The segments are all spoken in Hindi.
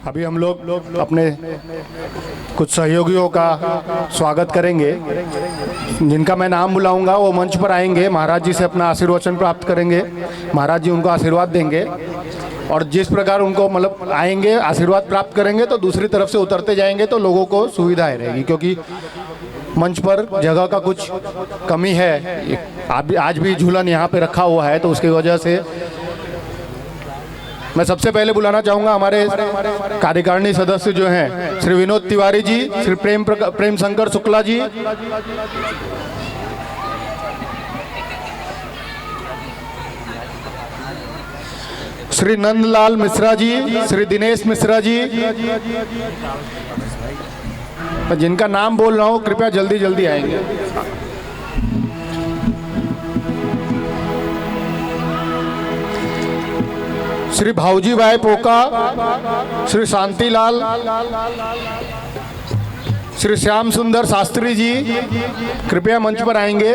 अभी हम लोग अपने कुछ सहयोगियों का स्वागत करेंगे, जिनका मैं नाम बुलाऊंगा वो मंच पर आएंगे, महाराज जी से अपना आशीर्वचन प्राप्त करेंगे, महाराज जी उनको आशीर्वाद देंगे और जिस प्रकार उनको मतलब आएंगे आशीर्वाद प्राप्त करेंगे तो दूसरी तरफ से उतरते जाएंगे तो लोगों को सुविधाएं रहेगी, क्योंकि मंच पर जगह का कुछ कमी है। आज भी झूलन यहाँ पे रखा हुआ है तो उसकी वजह से मैं सबसे पहले बुलाना चाहूँगा हमारे कार्यकारिणी सदस्य जो हैं श्री विनोद तिवारी जी, श्री प्रेम शंकर शुक्ला जी, श्री नंदलाल मिश्रा जी, श्री दिनेश मिश्रा जी। मैं जिनका नाम बोल रहा हूँ कृपया जल्दी जल्दी आएंगे। श्री भाऊजी भाई पोका, श्री शांतिलाल, श्री श्याम सुंदर शास्त्री जी कृपया मंच पर आएंगे।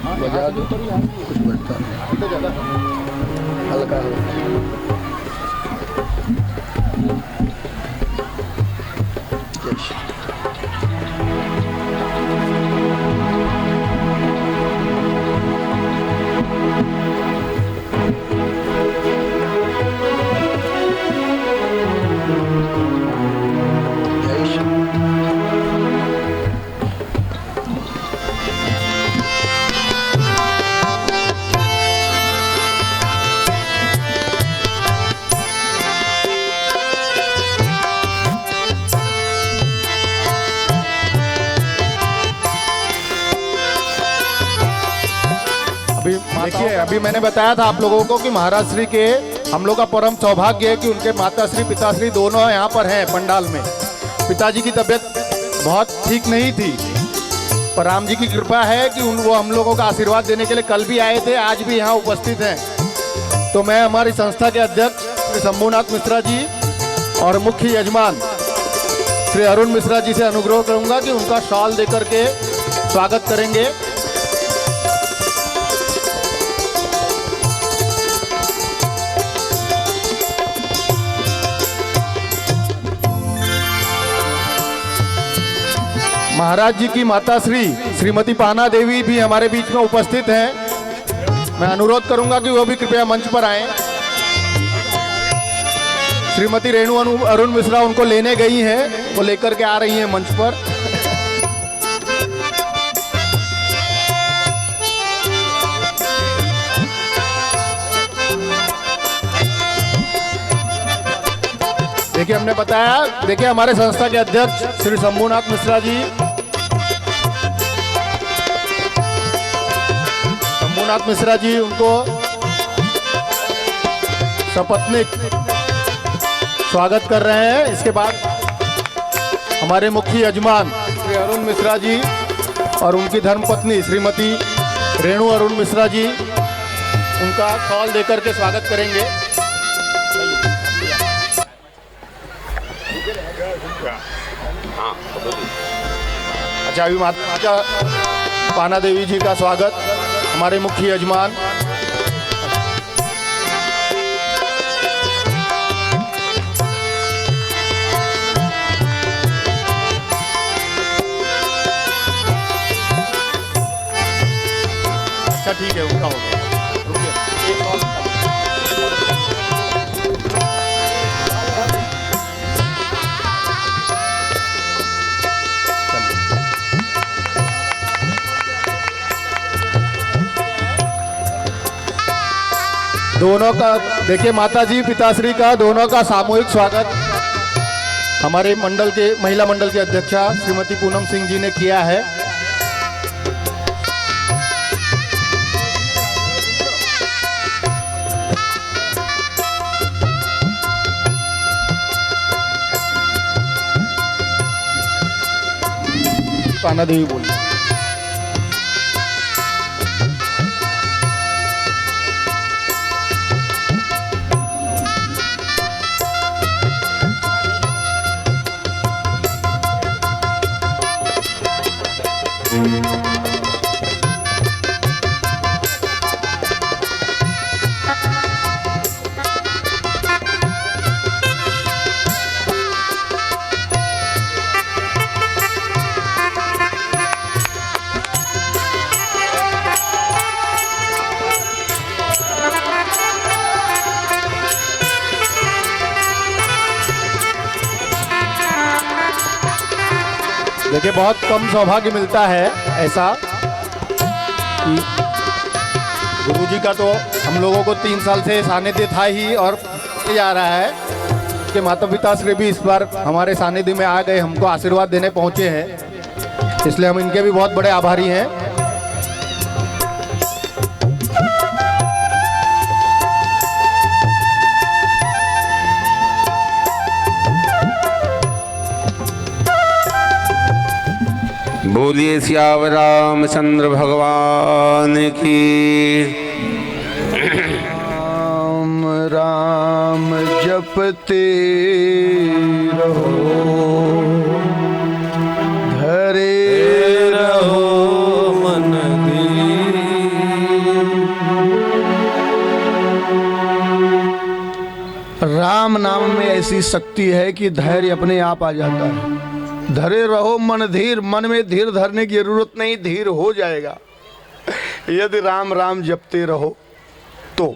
कुछ बढ़ता हल्का देखिए, अभी मैंने बताया था आप लोगों को कि महाराज श्री के हम लोग का परम सौभाग्य है कि उनके माताश्री पिताश्री दोनों यहाँ पर हैं पंडाल में। पिताजी की तबीयत बहुत ठीक नहीं थी, पर राम जी की कृपा है कि वो हम लोगों का आशीर्वाद देने के लिए कल भी आए थे, आज भी यहाँ उपस्थित हैं। तो मैं हमारी संस्था के अध्यक्ष श्री शंभुनाथ मिश्रा जी और मुख्य यजमान श्री अरुण मिश्रा जी से अनुग्रह करूँगा कि उनका शॉल देकर के स्वागत करेंगे। महाराज जी की माता श्रीमती पाना देवी भी हमारे बीच में उपस्थित हैं। मैं अनुरोध करूंगा कि वो भी कृपया मंच पर आएं। श्रीमती रेणु अरुण मिश्रा उनको लेने गई हैं, वो लेकर के आ रही हैं मंच पर। देखिए, हमने बताया, देखिए हमारे संस्था के अध्यक्ष श्री शंभुनाथ मिश्रा जी, शंभुनाथ मिश्रा जी उनको सपत्नीक स्वागत कर रहे हैं। इसके बाद हमारे मुख्य यजमान श्री अरुण मिश्रा जी और उनकी धर्मपत्नी श्रीमती रेणु अरुण मिश्रा जी उनका शॉल देकर के स्वागत करेंगे। अच्छा, अभी माता पाना देवी जी का स्वागत हमारे मुख्य यजमान अच्छा ठीक है, उनका हो गया। रुकिए, एक और दोनों का, देखिए माता जी पिताश्री का दोनों का सामूहिक स्वागत हमारे मंडल के महिला मंडल की अध्यक्षा श्रीमती पूनम सिंह जी ने किया है। पाना देवी बोली। देखिए बहुत कम सौभाग्य मिलता है ऐसा कि गुरुजी का तो हम लोगों को 3 साल से सानिध्य था ही और जा रहा है कि माता पिता श्री भी इस बार हमारे सानिध्य में आ गए, हमको आशीर्वाद देने पहुंचे हैं, इसलिए हम इनके भी बहुत बड़े आभारी हैं। बोलिए सियावर रामचंद्र भगवान की। राम राम जपते रहो, धरे रहो मन धीर। राम नाम में ऐसी शक्ति है कि धैर्य अपने आप आ जाता है। धरे रहो मन धीर, मन में धीर धरने की जरूरत नहीं, धीर हो जाएगा यदि राम राम जपते रहो तो।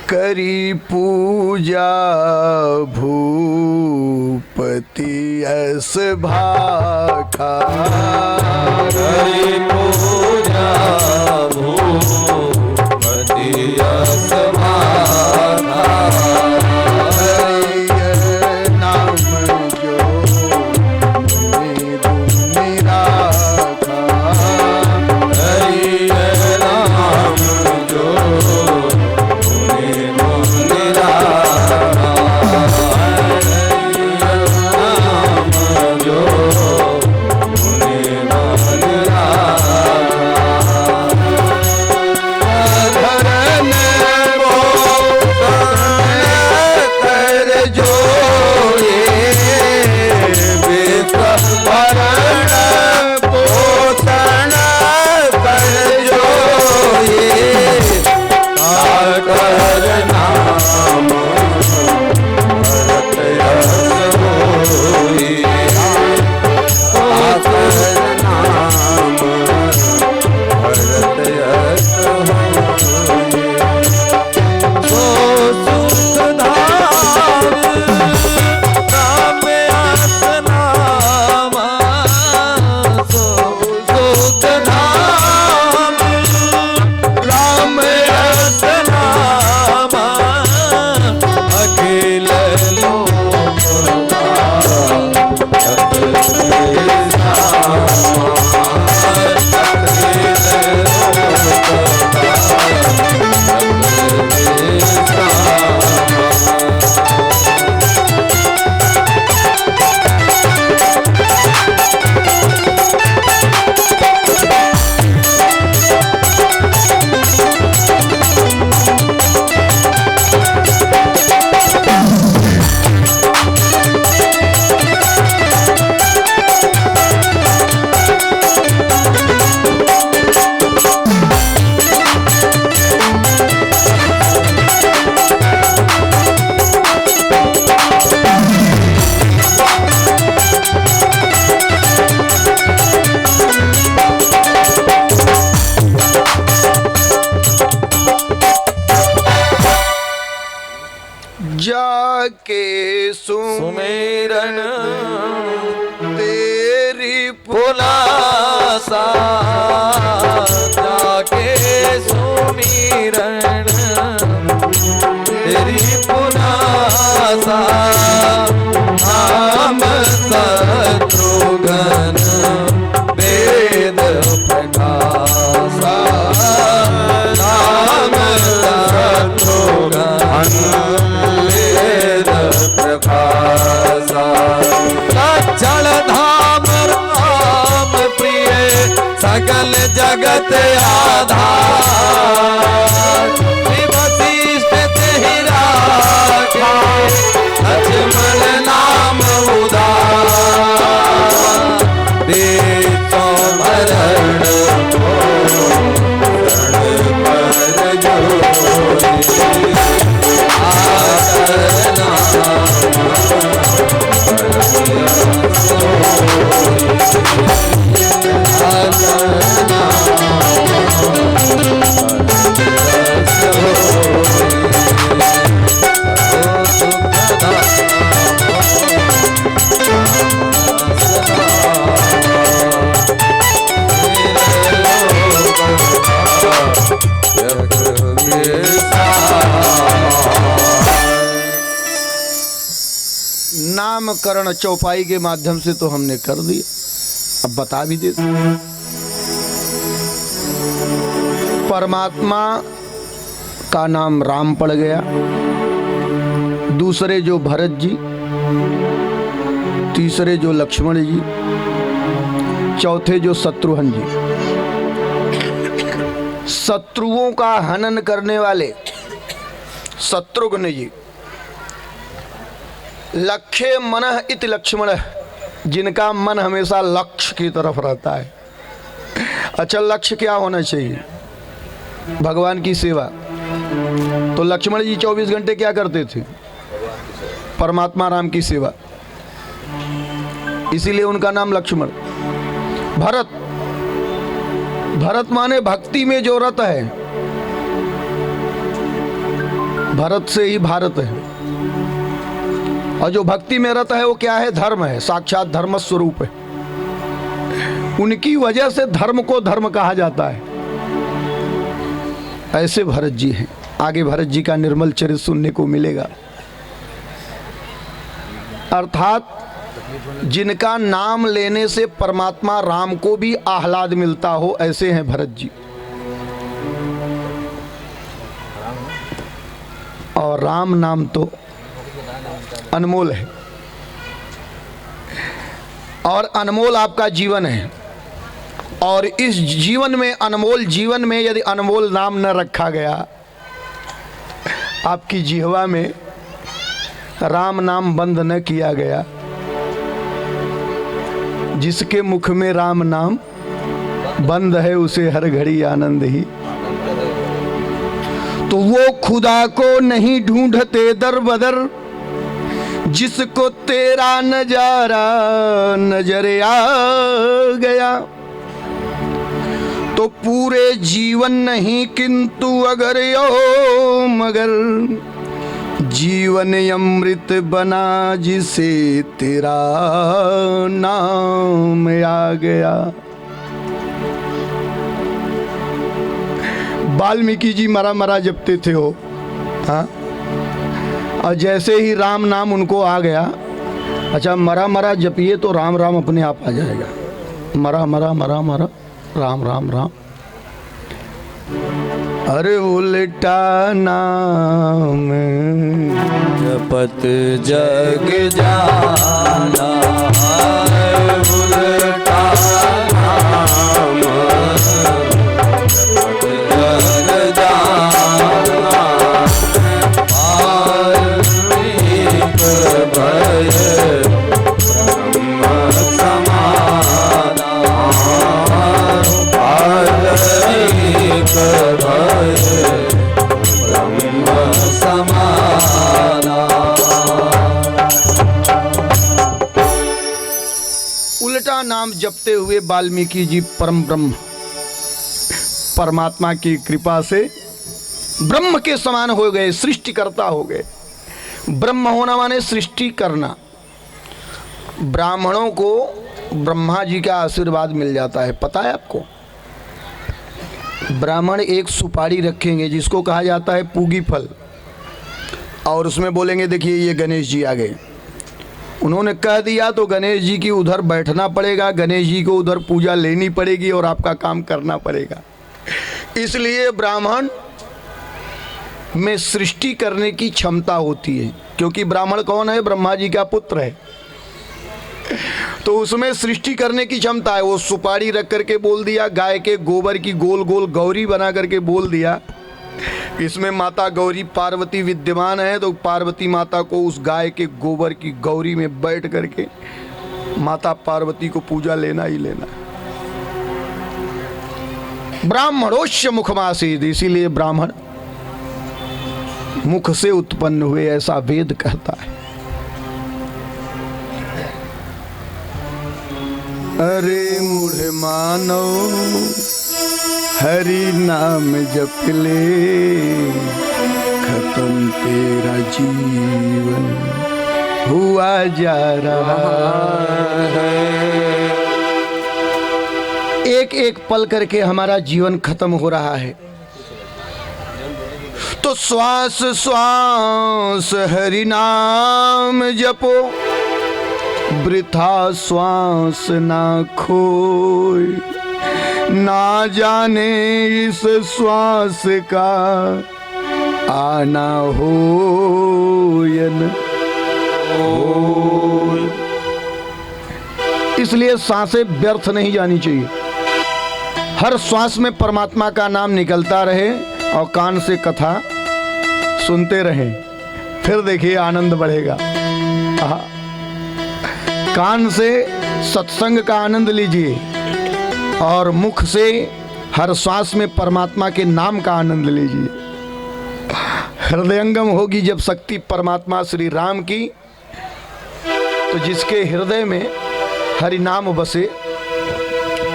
करी पूजा भूपति अस भाखा, करी पूजा भूपति अस भाखा, जाके सुमेरन तेरी पुलासा, जाके सुमेरन तेरी पुलासा, नाम शत्रुघ्न वेद प्रकाशा, नाम शत्रुघ्न जल धाम राम प्रिय सकल जगत आधार, वशिष्ठ तेहि राखे लक्ष्मण नाम उदार, देशो भरण पर जोरी आदरना नामकरण चौपाई के माध्यम से तो हमने कर दिया, अब बता भी देते। परमात्मा का नाम राम पड़ गया, दूसरे जो भरत जी, तीसरे जो लक्ष्मण जी, चौथे जो शत्रुघ्न जी। शत्रुओं का हनन करने वाले शत्रुघ्न जी। लक्ष्य मनः इति लक्ष्मण, जिनका मन हमेशा लक्ष्य की तरफ रहता है। अच्छा, लक्ष्य क्या होना चाहिए? भगवान की सेवा। तो लक्ष्मण जी 24 घंटे क्या करते थे? परमात्मा राम की सेवा, इसीलिए उनका नाम लक्ष्मण। भरत, भरत माने भक्ति में जो रत है, भरत से ही भारत है। और जो भक्ति में रत है वो क्या है? धर्म है, साक्षात धर्म स्वरूप है। उनकी वजह से धर्म को धर्म कहा जाता है। ऐसे भरत जी हैं। आगे भरत जी का निर्मल चरित्र सुनने को मिलेगा। अर्थात जिनका नाम लेने से परमात्मा राम को भी आह्लाद मिलता हो, ऐसे हैं भरत जी। और राम नाम तो अनमोल है, और अनमोल आपका जीवन है। और इस जीवन में, अनमोल जीवन में यदि अनमोल नाम न रखा गया, आपकी जिह्वा में राम नाम बंद न किया गया, जिसके मुख में राम नाम बंद है उसे हर घड़ी आनंद ही। तो वो खुदा को नहीं ढूंढते दर बदर, जिसको तेरा नजारा नजर आ गया। तो पूरे जीवन नहीं किंतु अगर यो मगर, जीवन अमृत बना जिसे तेरा नाम आ गया। वाल्मीकि जी मरा मरा जपते थे हो, हाँ? और जैसे ही राम नाम उनको आ गया, अच्छा मरा मरा जपिए तो राम राम अपने आप आ जाएगा। मरा मरा मरा मरा राम राम राम। अरे उल्टा नाम जपत जग जाना, उल्टा नाम जपत जग जाना। वाल्मीकि भय ब्रह्म समाना, वाल्मीकि भय ब्रह्म समाना। उल्टा नाम जपते हुए वाल्मीकि जी परम ब्रह्म, परमात्मा की कृपा से ब्रह्म के समान हो गए, सृष्टिकर्ता हो गए। ब्रह्म होना माने सृष्टि करना। ब्राह्मणों को ब्रह्मा जी का आशीर्वाद मिल जाता है, पता है आपको? ब्राह्मण एक सुपारी रखेंगे जिसको कहा जाता है पूगी फल, और उसमें बोलेंगे देखिए ये गणेश जी आ गए। उन्होंने कह दिया तो गणेश जी की उधर बैठना पड़ेगा, गणेश जी को उधर पूजा लेनी पड़ेगी और आपका काम करना पड़ेगा। इसलिए ब्राह्मण में सृष्टि करने की क्षमता होती है, क्योंकि ब्राह्मण कौन है? ब्रह्मा जी का पुत्र है, तो उसमें सृष्टि करने की क्षमता है। वो सुपारी रख करके बोल दिया, गाय के गोबर की गोल गोल गौरी बना करके बोल दिया, इसमें माता गौरी पार्वती विद्यमान है, तो पार्वती माता को उस गाय के गोबर की गौरी में बैठ करके माता पार्वती को पूजा लेना ही लेना। ब्राह्मणोश्य मुखमासीद, इसीलिए ब्राह्मण मुख से उत्पन्न हुए, ऐसा वेद कहता है। अरे मूढ़ मानो हरि नाम जप ले, खत्म तेरा जीवन हुआ जा रहा है। एक एक पल करके हमारा जीवन खत्म हो रहा है। तो श्वास श्वास हरि नाम जपो, वृथा श्वास ना खोए, ना जाने इस श्वास का आना हो या न हो। इसलिए सांसें व्यर्थ नहीं जानी चाहिए। हर श्वास में परमात्मा का नाम निकलता रहे और कान से कथा सुनते रहें, फिर देखिए आनंद बढ़ेगा। आहा। कान से सत्संग का आनंद लीजिए और मुख से हर श्वास में परमात्मा के नाम का आनंद लीजिए। हृदयंगम होगी जब शक्ति परमात्मा श्री राम की, तो जिसके हृदय में हरि नाम बसे,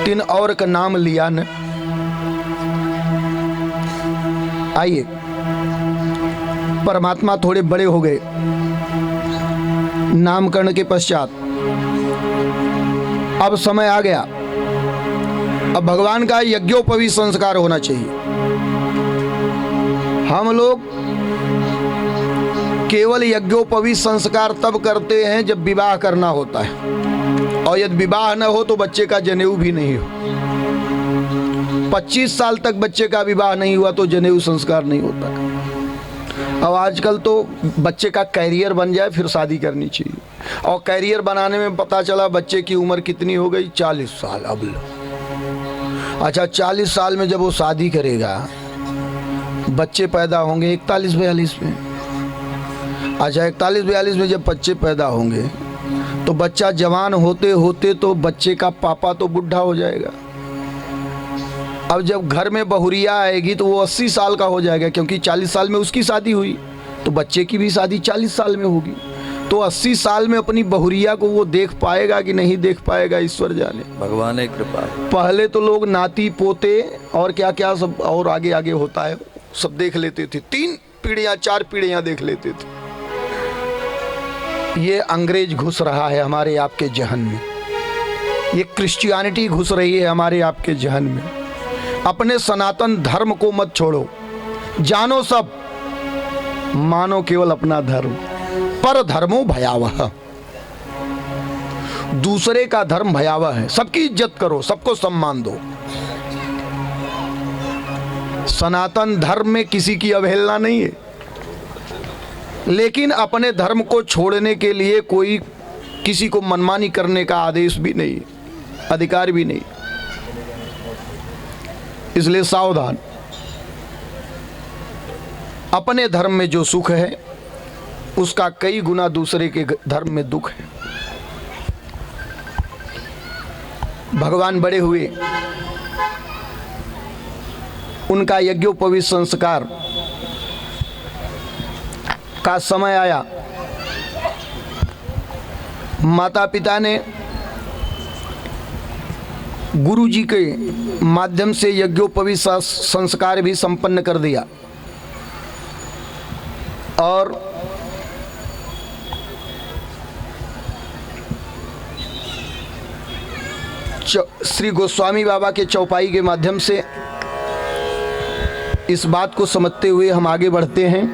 तिन और का नाम लिया न। आइए, परमात्मा थोड़े बड़े हो गए नामकरण के पश्चात। अब समय आ गया, अब भगवान का यज्ञोपवीत संस्कार होना चाहिए। हम लोग केवल यज्ञोपवीत संस्कार तब करते हैं जब विवाह करना होता है, और यदि विवाह न हो तो बच्चे का जनेऊ भी नहीं हो। 25 साल तक बच्चे का विवाह नहीं हुआ तो जनेऊ संस्कार नहीं होता। अब आजकल तो बच्चे का कैरियर बन जाए फिर शादी करनी चाहिए, और कैरियर बनाने में पता चला बच्चे की उम्र कितनी हो गई, 40 साल। अब अच्छा, 40 साल में जब वो शादी करेगा, बच्चे पैदा होंगे 41-42 में। अच्छा, 41-42 में जब बच्चे पैदा होंगे तो बच्चा जवान होते होते तो बच्चे का पापा तो बुढ़ा हो जाएगा। अब जब घर में बहुरिया आएगी तो वो 80 साल का हो जाएगा, क्योंकि 40 साल में उसकी शादी हुई, तो बच्चे की भी शादी 40 साल में होगी। तो 80 साल में अपनी बहुरिया को वो देख पाएगा कि नहीं देख पाएगा, ईश्वर जाने, भगवान की कृपा। पहले तो लोग नाती पोते और क्या क्या सब और आगे आगे होता है सब देख लेते थे, 3 पीढ़ियां 4 पीढ़ियां देख लेते थे। ये अंग्रेज घुस रहा है हमारे आपके जहन में, ये क्रिश्चियनिटी घुस रही है हमारे आपके जहन में। अपने सनातन धर्म को मत छोड़ो, जानो सब, मानो केवल अपना धर्म। पर धर्मो भयावह, दूसरे का धर्म भयावह है। सबकी इज्जत करो, सबको सम्मान दो। सनातन धर्म में किसी की अवहेलना नहीं है, लेकिन अपने धर्म को छोड़ने के लिए कोई किसी को मनमानी करने का आदेश भी नहीं, अधिकार भी नहीं। इसलिए सावधान। अपने धर्म में जो सुख है उसका कई गुना दूसरे के धर्म में दुख है। भगवान बड़े हुए, उनका यज्ञोपवीत संस्कार का समय आया। माता पिता ने गुरु जी के माध्यम से यज्ञोपवीत संस्कार भी संपन्न कर दिया, और श्री गोस्वामी बाबा के चौपाई के माध्यम से इस बात को समझते हुए हम आगे बढ़ते हैं।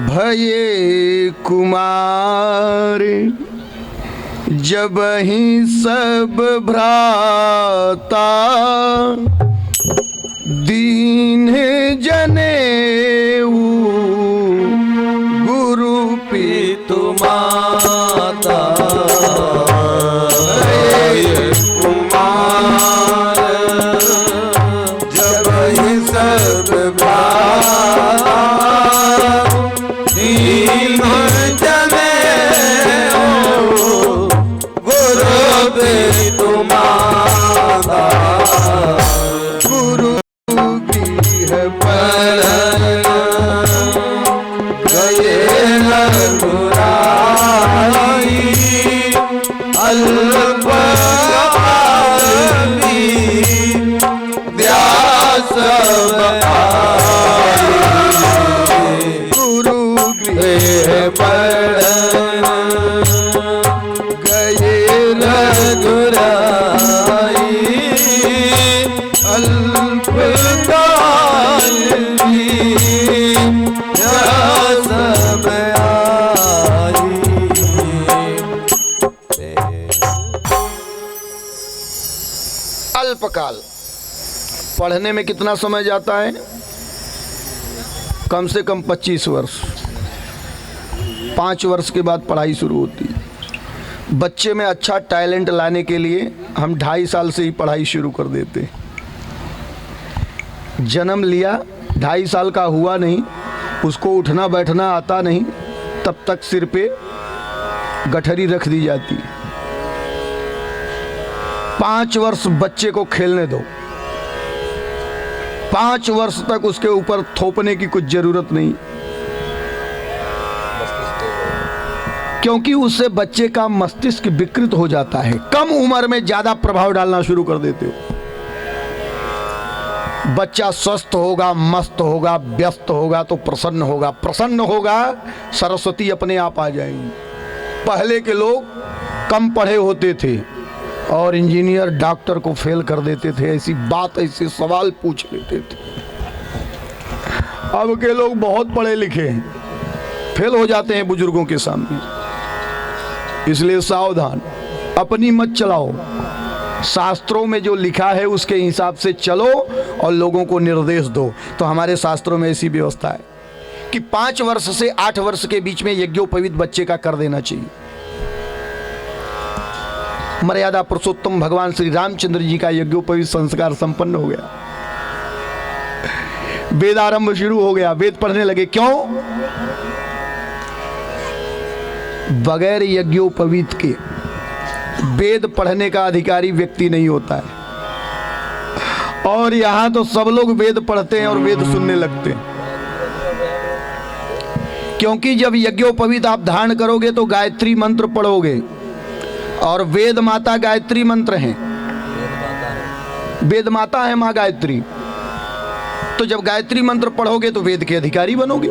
भये कुमार जब ही सब भ्राता, दीन जनेऊ गुरु पितु माता। कुमार जब ही सब भ्राता, दीन जनेऊ गुरु पितु माता। गुरु की है परन गए रघुराई, अल्पकाली व्यास बखाई। गुरु की गए परन गए रघुराई, अल्पकाल। पढ़ने में कितना समय जाता है? कम से कम 25 वर्ष। 5 वर्ष के बाद पढ़ाई शुरू होती है। बच्चे में अच्छा टैलेंट लाने के लिए हम 2.5 साल से ही पढ़ाई शुरू कर देते हैं। जन्म लिया, 2.5 साल का हुआ नहीं, उसको उठना बैठना आता नहीं, तब तक सिर पे गठरी रख दी जाती है। 5 वर्ष बच्चे को खेलने दो। 5 वर्ष तक उसके ऊपर थोपने की कुछ जरूरत नहीं, क्योंकि उससे बच्चे का मस्तिष्क विकृत हो जाता है। कम उम्र में ज्यादा प्रभाव डालना शुरू कर देते हो। बच्चा स्वस्थ होगा, मस्त होगा, व्यस्त होगा तो प्रसन्न होगा। प्रसन्न होगा, सरस्वती अपने आप आ जाएंगी। पहले के लोग कम पढ़े होते थे और इंजीनियर डॉक्टर को फेल कर देते थे, ऐसी बात, ऐसे सवाल पूछ लेते थे। अब के लोग बहुत पढ़े लिखे हैं, फेल हो जाते हैं बुजुर्गों के सामने। इसलिए सावधान, अपनी मत चलाओ, शास्त्रों में जो लिखा है उसके हिसाब से चलो और लोगों को निर्देश दो। तो हमारे शास्त्रों में ऐसी व्यवस्था है कि 5 वर्ष से 8 वर्ष के बीच में यज्ञोपवीत बच्चे का कर देना चाहिए। मर्यादा पुरुषोत्तम भगवान श्री रामचंद्र जी का यज्ञोपवीत संस्कार संपन्न हो गया। वेदारंभ शुरू हो गया, वेद पढ़ने लगे। क्यों? बगैर यज्ञोपवीत के वेद पढ़ने का अधिकारी व्यक्ति नहीं होता है। और यहां तो सब लोग वेद पढ़ते हैं और वेद सुनने लगते हैं, क्योंकि जब यज्ञोपवीत आप धारण करोगे तो गायत्री मंत्र पढ़ोगे, और वेद माता गायत्री मंत्र हैं। वेद माता है मां गायत्री। तो जब गायत्री मंत्र पढ़ोगे तो वेद के अधिकारी बनोगे।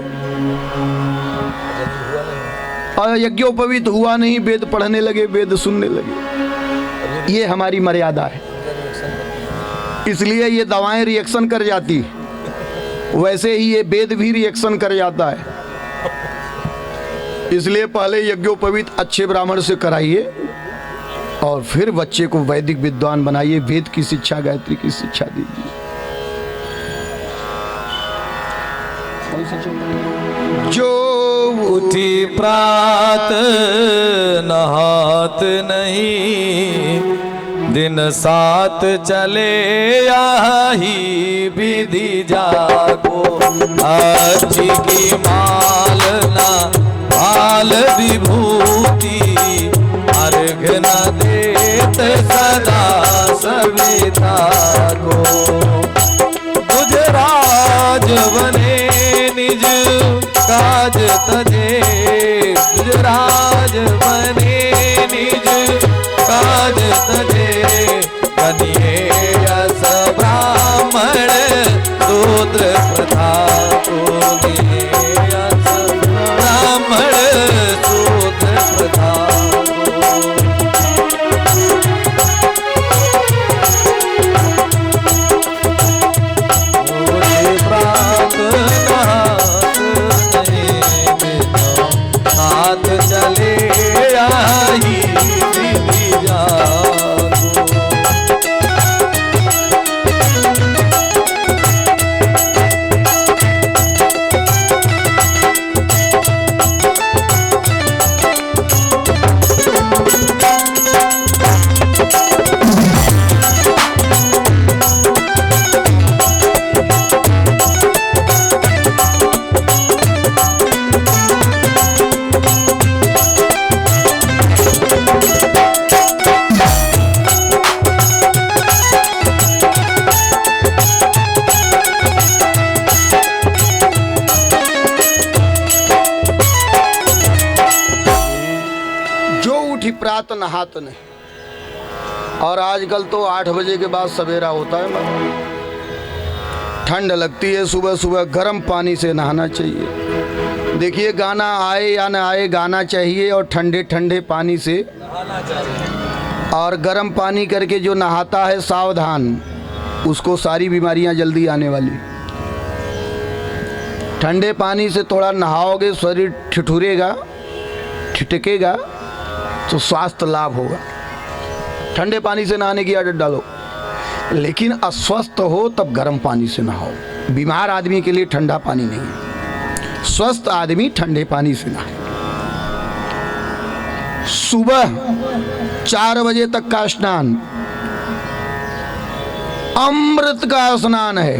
और यज्ञोपवीत हुआ नहीं, वेद पढ़ने लगे, वेद सुनने लगे। ये हमारी मर्यादा है। इसलिए ये दवाएं रिएक्शन कर जाती, वैसे ही ये वेद भी रिएक्शन कर जाता है। इसलिए पहले यज्ञोपवीत अच्छे ब्राह्मण से कराइए और फिर बच्चे को वैदिक विद्वान बनाइए। वेद की शिक्षा, गायत्री की शिक्षा दीजिए। जो उठी प्रात नहात नहीं, दिन 7 चले आही विधि जागो। अच्छी की माल ना भाल विभूति, अर्घ न देत सदा सविता को। गुजराज बने निज काज तजे, गुजराज बने निज काज तजे। कनिये यस ब्राह्मण शूद्र प्रथा को, यस ब्राह्मण शूद्र प्रथा चले आई विधि जागो। प्रात नहात नहीं। और आजकल तो 8 बजे के बाद सवेरा होता है। ठंड लगती है, सुबह सुबह गर्म पानी से नहाना चाहिए। देखिए, गाना आए या ना आए, गाना चाहिए और ठंडे ठंडे पानी से नहाना चाहिए। और गर्म पानी करके जो नहाता है, सावधान, उसको सारी बीमारियां जल्दी आने वाली। ठंडे पानी से थोड़ा नहाओगे, शरीर ठिठुरेगा, ठिठकेगा तो स्वास्थ्य लाभ होगा। ठंडे पानी से नहाने की आदत डालो। लेकिन अस्वस्थ हो तब गर्म पानी से नहाओ। बीमार आदमी के लिए ठंडा पानी नहीं है, स्वस्थ आदमी ठंडे पानी से नहाए। सुबह 4 बजे तक का स्नान अमृत का स्नान है।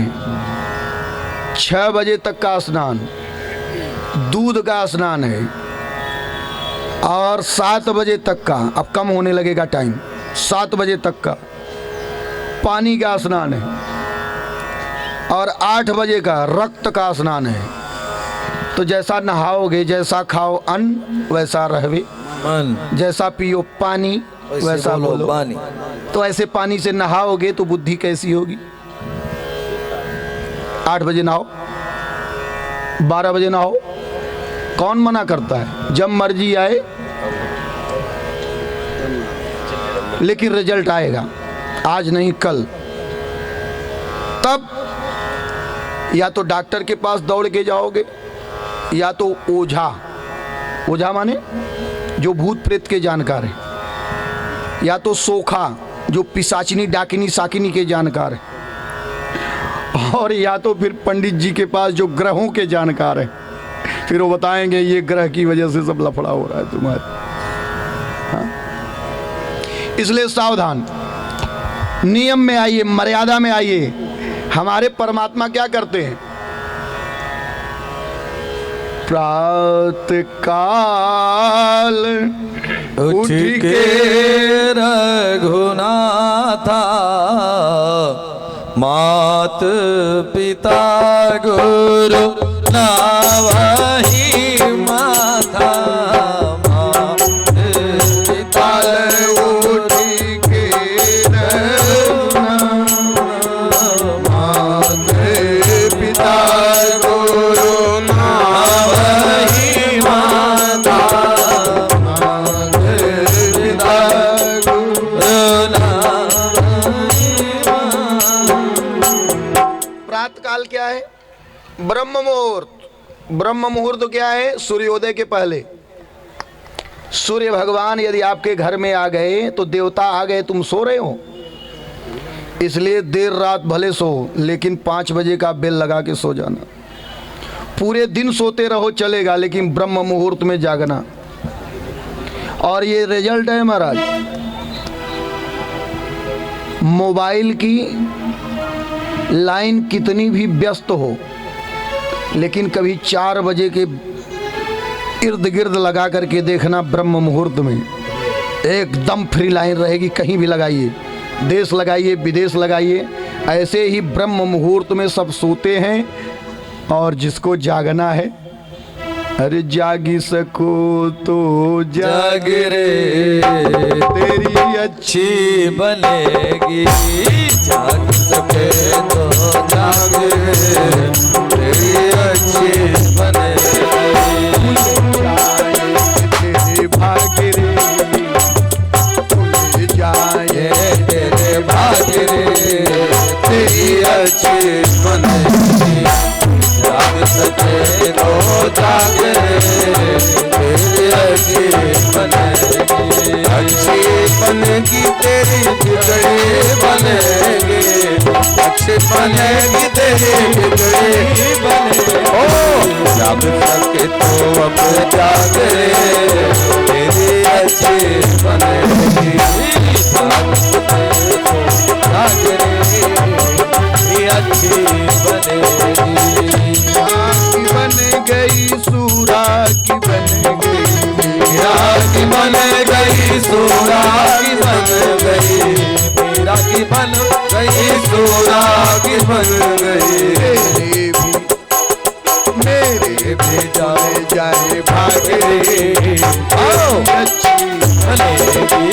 6 बजे तक का स्नान दूध का स्नान है। और 7 बजे तक का, अब कम होने लगेगा टाइम, 7 बजे तक का पानी का स्नान है। और 8 बजे का रक्त का स्नान है। तो जैसा नहाओगे, जैसा खाओ अन्न वैसा रहवे, मन जैसा पियो पानी वैसा बोलो पानी। तो ऐसे पानी से नहाओगे तो बुद्धि कैसी होगी? 8 बजे नहाओ, 12 बजे नहाओ, कौन मना करता है? जब मर्जी आए, लेकिन रिजल्ट आएगा, आज नहीं कल। तब या तो डॉक्टर के पास दौड़ के जाओगे, या तो ओझा, ओझा माने जो भूत प्रेत के जानकार है, या तो सोखा जो पिशाचिनी डाकिनी साकिनी के जानकार है, और या तो फिर पंडित जी के पास जो ग्रहों के जानकार है। फिर वो बताएंगे ये ग्रह की वजह से सब लफड़ा हो रहा है तुम्हारे। हाँ? इसलिए सावधान, नियम में आइए, मर्यादा में आइए। हमारे परमात्मा क्या करते हैं? प्रातः काल उठ के रघुनाथा, मात पिता गुरु नावही माथा। मात पिता उठ के मात पिता गुरु नावही माता। प्रातःकाल क्या है? ब्रह्म मुहूर्त। ब्रह्म मुहूर्त क्या है? सूर्योदय के पहले। सूर्य भगवान यदि आपके घर में आ गए तो देवता आ गए, तुम सो रहे हो, इसलिए देर रात भले सो, लेकिन 5 बजे का बेल लगा के सो जाना। पूरे दिन सोते रहो चलेगा, लेकिन ब्रह्म मुहूर्त में जागना। और ये रिजल्ट है महाराज, मोबाइल की लाइन कितनी भी व्यस्त हो, लेकिन कभी 4 बजे के इर्द गिर्द लगा करके देखना, ब्रह्म मुहूर्त में एकदम फ्री लाइन रहेगी। कहीं भी लगाइए, देश लगाइए, विदेश लगाइए, ऐसे ही ब्रह्म मुहूर्त में सब सोते हैं। और जिसको जागना है, अरे जागी सको तो जाग रे, तेरी अच्छी बनेगी। जाग सके तो जाग रे, तेरी अच्छी बनेगी। तेरे भाग रे, खुल जाए तेरे भाग रे, तेरी अच्छी बनेगी। जाग सके तो जाग रे, तेरी अच्छी बनेगी। अच्छी बनेगी तेरी बिगड़ी बनेगी। अच्छी बनेगी तेरी बिगड़ी बनेगी। ओ जाग सके तो अब जाग रे, तेरी अच्छी बनेगी। जाग सके तो जाग रे, तेरी अच्छी बनेगी। बन गई सूरा की बन गई, मीरा की बन गई सूरा की बन गई। मीरा की बन गई सूरा की बन गई। मेरे भी जाए जाए भाग रे, आओ अच्छी बनेगी।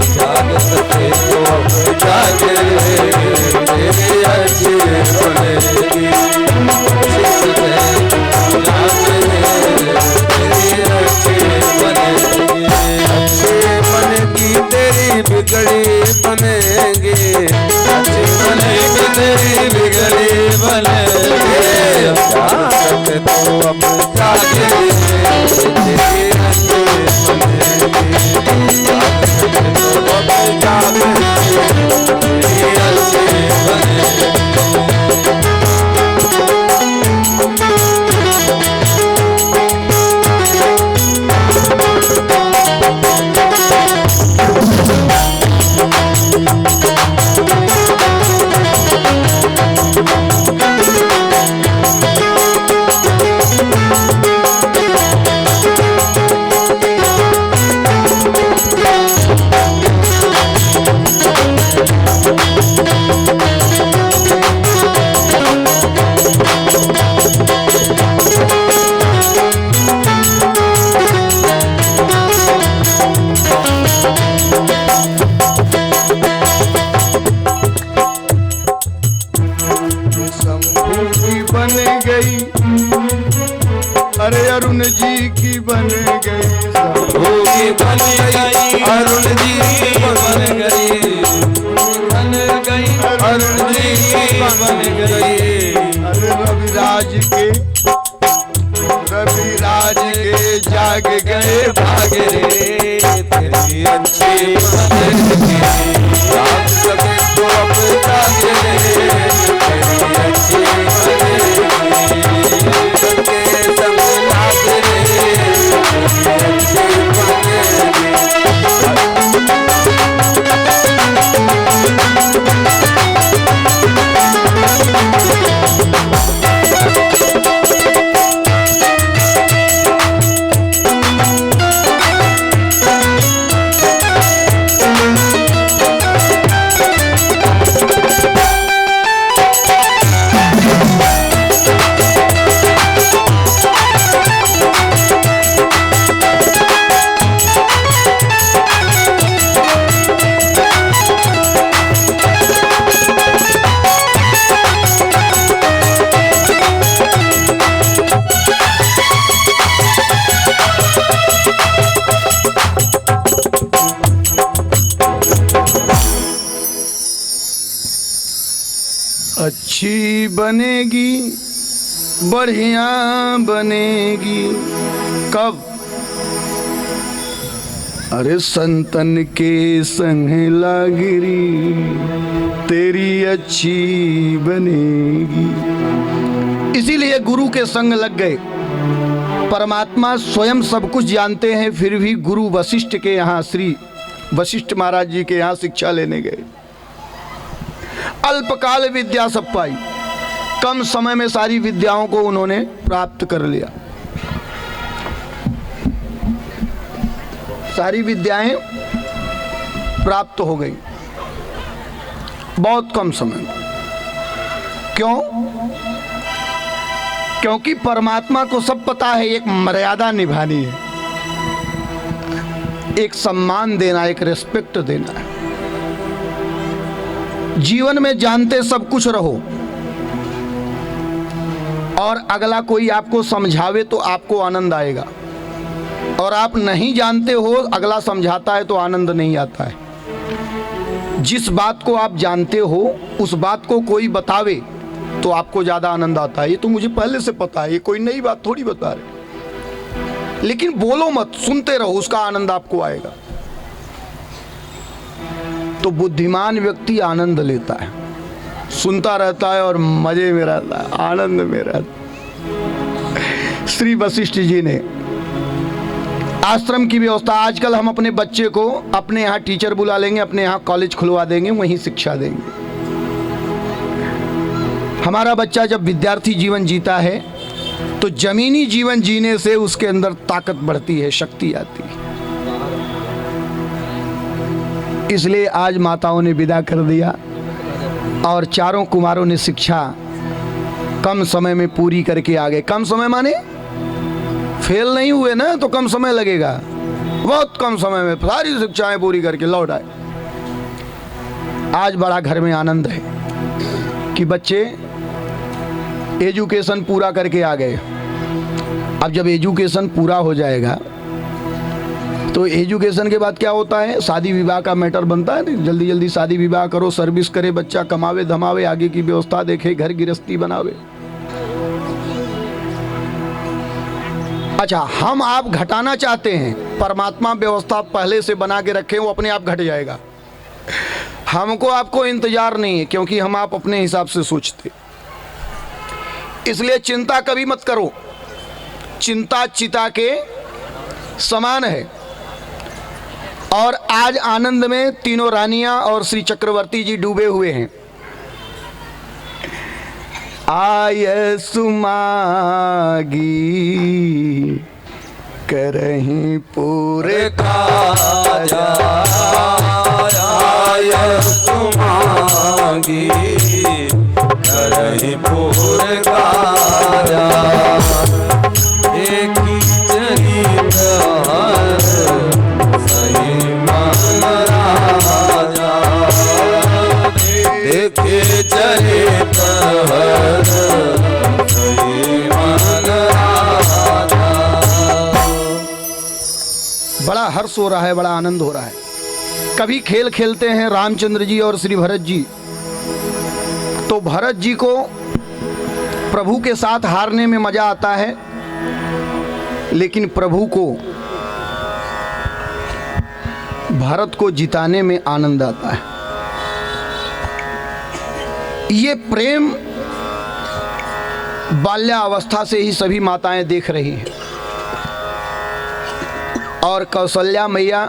जाग सके तो अब जाग रे, तेरी अच्छी बनेगी। तेरी बिगड़ी बनेगी। अच्छी बनेगी तेरी बिगड़ी बनेगी। जाग सके तो अब जाग रे, तेरी अच्छी बनेगी। जाग सके तो अब जाग रे, तेरी अच्छी बन गई। अरे रविराज के जाग गए भाग रे तेरी अच्छी बन गई। राम सके तो अब जाग रे तेरी अच्छी बन गई। सबके संग लाग रे तेरी अच्छी बन गई। अच्छी बनेगी, बढ़िया बनेगी कब? अरे संतन के संग लागिरी तेरी अच्छी बनेगी। इसीलिए गुरु के संग लग गए। परमात्मा स्वयं सब कुछ जानते हैं, फिर भी गुरु वशिष्ठ के यहाँ, श्री वशिष्ठ महाराज जी के यहाँ शिक्षा लेने गए। अल्पकाल विद्या सब पाई, कम समय में सारी विद्याओं को उन्होंने प्राप्त कर लिया। सारी विद्याएं प्राप्त हो गई बहुत कम समय में। क्यों? क्योंकि परमात्मा को सब पता है एक मर्यादा निभानी है, एक सम्मान देना, एक रिस्पेक्ट देना है। जीवन में जानते सब कुछ रहो और अगला कोई आपको समझावे तो आपको आनंद आएगा, और आप नहीं जानते हो अगला समझाता है तो आनंद नहीं आता है। जिस बात को आप जानते हो उस बात को कोई बतावे तो आपको ज्यादा आनंद आता है। ये तो मुझे पहले से पता है, ये कोई नई बात थोड़ी बता रहे। लेकिन बोलो मत, सुनते रहो, उसका आनंद आपको आएगा। तो बुद्धिमान व्यक्ति आनंद लेता है, सुनता रहता है और मजे में रहता है, आनंद में रहता है। श्री वशिष्ठ जी ने आश्रम की व्यवस्था, आजकल हम अपने बच्चे को अपने यहाँ टीचर बुला लेंगे, अपने यहाँ कॉलेज खुलवा देंगे, वहीं शिक्षा देंगे। हमारा बच्चा जब विद्यार्थी जीवन जीता है तो जमीनी जीवन जीने से उसके अंदर ताकत बढ़ती है, शक्ति आती है। इसलिए आज माताओं ने विदा कर दिया और चारों कुमारों ने शिक्षा कम समय में पूरी करके आ गए। कम समय माने फेल नहीं हुए ना, तो कम समय लगेगा, बहुत कम समय में सारी शिक्षाएं पूरी करके लौट आए। आज बड़ा घर में आनंद है कि बच्चे एजुकेशन पूरा करके आ गए। अब जब एजुकेशन पूरा हो जाएगा तो एजुकेशन के बाद क्या होता है, शादी विवाह का मैटर बनता है। जल्दी जल्दी शादी विवाह करो, सर्विस करे बच्चा, कमावे धमावे, आगे की व्यवस्था देखे, घर गृहस्थी बनावे। अच्छा, हम आप घटाना चाहते हैं, परमात्मा व्यवस्था पहले से बना के रखे, वो अपने आप घट जाएगा। हमको आपको इंतजार नहीं है, क्योंकि हम आप अपने हिसाब से सोचते। इसलिए चिंता कभी मत करो, चिंता चिता के समान है। और आज आनंद में तीनों रानियां और श्री चक्रवर्ती जी डूबे हुए हैं। आय सुमागी करहीं पूरे काजा, आय सुमागी करहीं पूरे काजा। एक ही चरित सही मन राजा, देखे चरित सही मन राजा। बड़ा हर्ष हो रहा है, बड़ा आनंद हो रहा है। कभी खेल खेलते हैं रामचंद्र जी और श्री भरत जी, तो भरत जी को प्रभु के साथ हारने में मजा आता है, लेकिन प्रभु को भरत को जिताने में आनंद आता है। ये प्रेम बाल्यावस्था से ही सभी माताएं देख रही हैं। और कौशल्या मैया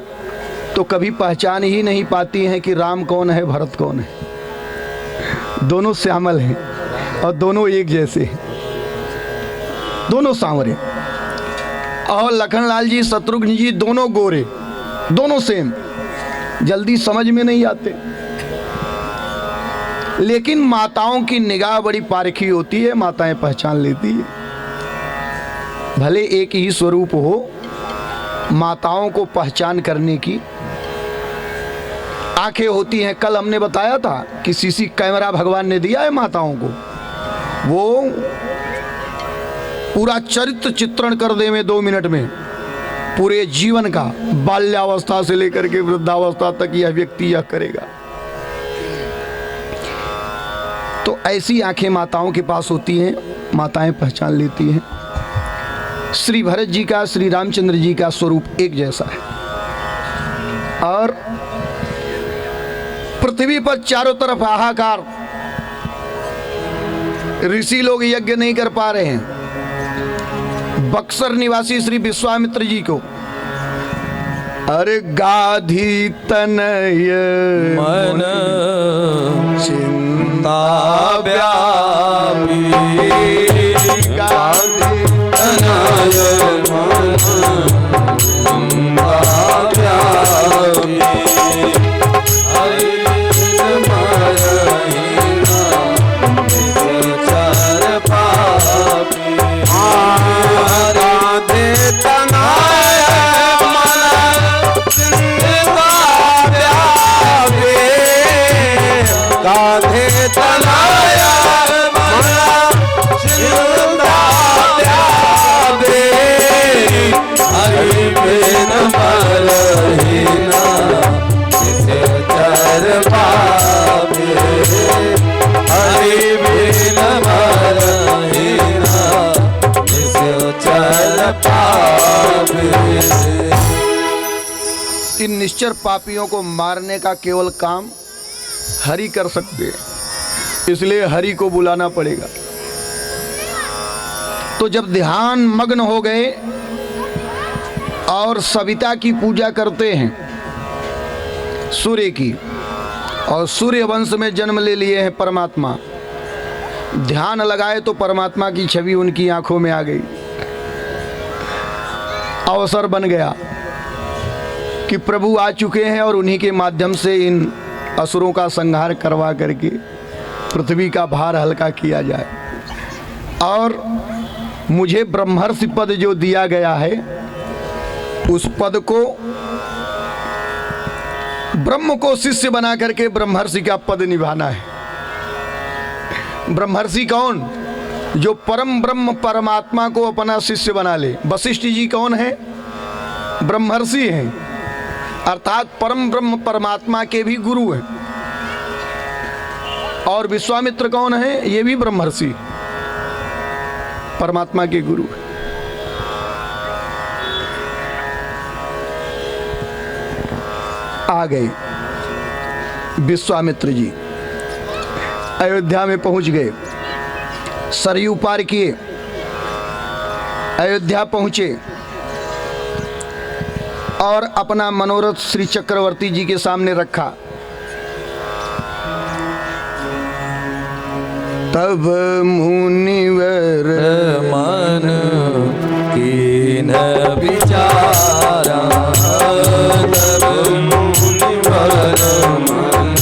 तो कभी पहचान ही नहीं पाती हैं कि राम कौन है, भरत कौन है। दोनों श्यामल हैं और दोनों एक जैसे हैं, दोनों सांवरे। और लखनलाल जी, शत्रुघ्न जी दोनों गोरे, दोनों सेम, जल्दी समझ में नहीं आते। लेकिन माताओं की निगाह बड़ी पारखी होती है, माताएं पहचान लेती है। भले एक ही स्वरूप हो, माताओं को पहचान करने की आंखें होती हैं। कल हमने बताया था कि सीसी कैमरा भगवान ने दिया है माताओं को, वो पूरा चरित्र चित्रण कर दे में 2 मिनट में, पूरे जीवन का, बाल्यावस्था से लेकर के वृद्धावस्था तक यह व्यक्ति यह करेगा। तो ऐसी आंखें माताओं के पास होती हैं, माताएं पहचान लेती हैं। श्री भरत जी का, श्री रामचंद्र जी का स्वरूप एक जैसा है। और पृथ्वी पर चारों तरफ हाहाकार, ऋषि लोग यज्ञ नहीं कर पा रहे हैं। बक्सर निवासी श्री विश्वामित्र जी को, अरे गाधी तनय मन चिंता व्यापी, गाधी तनय मन चिंता व्यापी, हरि मरहिना निश्चर पापी, राधे तनय मन चिंता व्यापी, राधे तनय मन चिंता व्यापी, हरि बिन मरहिना निश्चर पापी, हरि बिन मरहिना निश्चर पापी। इन निश्चर पापियों को मारने का केवल काम हरि कर सकते हैं, इसलिए हरि को बुलाना पड़ेगा। तो जब ध्यान मग्न हो गए और सविता की पूजा करते हैं, सूर्य की, और सूर्य वंश में जन्म ले लिए हैं परमात्मा, ध्यान लगाए तो परमात्मा की छवि उनकी आंखों में आ गई। अवसर बन गया कि प्रभु आ चुके हैं और उन्हीं के माध्यम से इन असुरों का संहार करवा करके पृथ्वी का भार हल्का किया जाए। और मुझे ब्रह्मर्षि पद जो दिया गया है, उस पद को, ब्रह्म को शिष्य बना करके ब्रह्मर्षि का पद निभाना है। ब्रह्मर्षि कौन? जो परम ब्रह्म परमात्मा को अपना शिष्य बना ले। वशिष्ठ जी कौन है? ब्रह्मर्षि हैं, अर्थात परम ब्रह्म परमात्मा के भी गुरु हैं। और विश्वामित्र कौन है? ये भी ब्रह्मर्षि, परमात्मा के गुरु हैं। आ गए विश्वामित्र जी, अयोध्या में पहुंच गए, सरयू पार किए, अयोध्या पहुंचे और अपना मनोरथ श्री चक्रवर्ती जी के सामने रखा। तब मुनिवर मन कीन विचारा, तब मुनिवर मन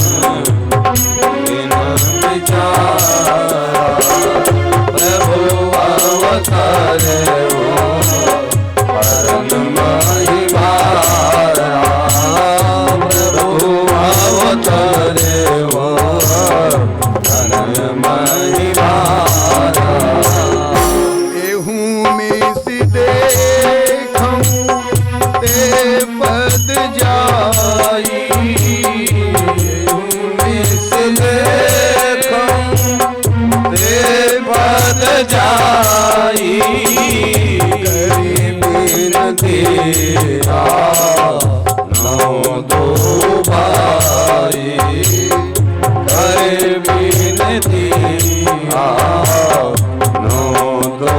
कीन विचारा, प्रभु अवतारे परम महिमारा, प्रभु अवतारे परम महिमारा। एहू में सी देखो थी नो दो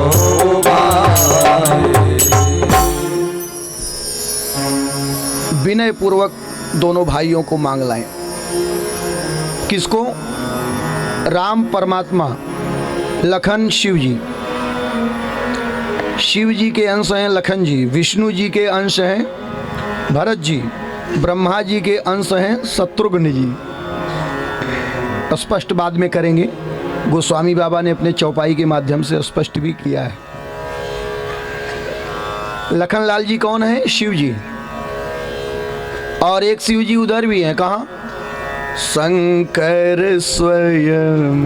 भाई। विनय पूर्वक दोनों भाइयों को मांग लाए। किसको? राम परमात्मा, लखन शिव जी। शिव जी के अंश हैं लखन जी, विष्णु जी के अंश हैं भरत जी, ब्रह्मा जी के अंश हैं शत्रुघ्न जी। स्पष्ट बाद में करेंगे, गोस्वामी बाबा ने अपने चौपाई के माध्यम से स्पष्ट भी किया है। लखन लाल जी कौन है? शिव जी। और एक शिव जी उधर भी हैं, कहाँ? शंकर स्वयं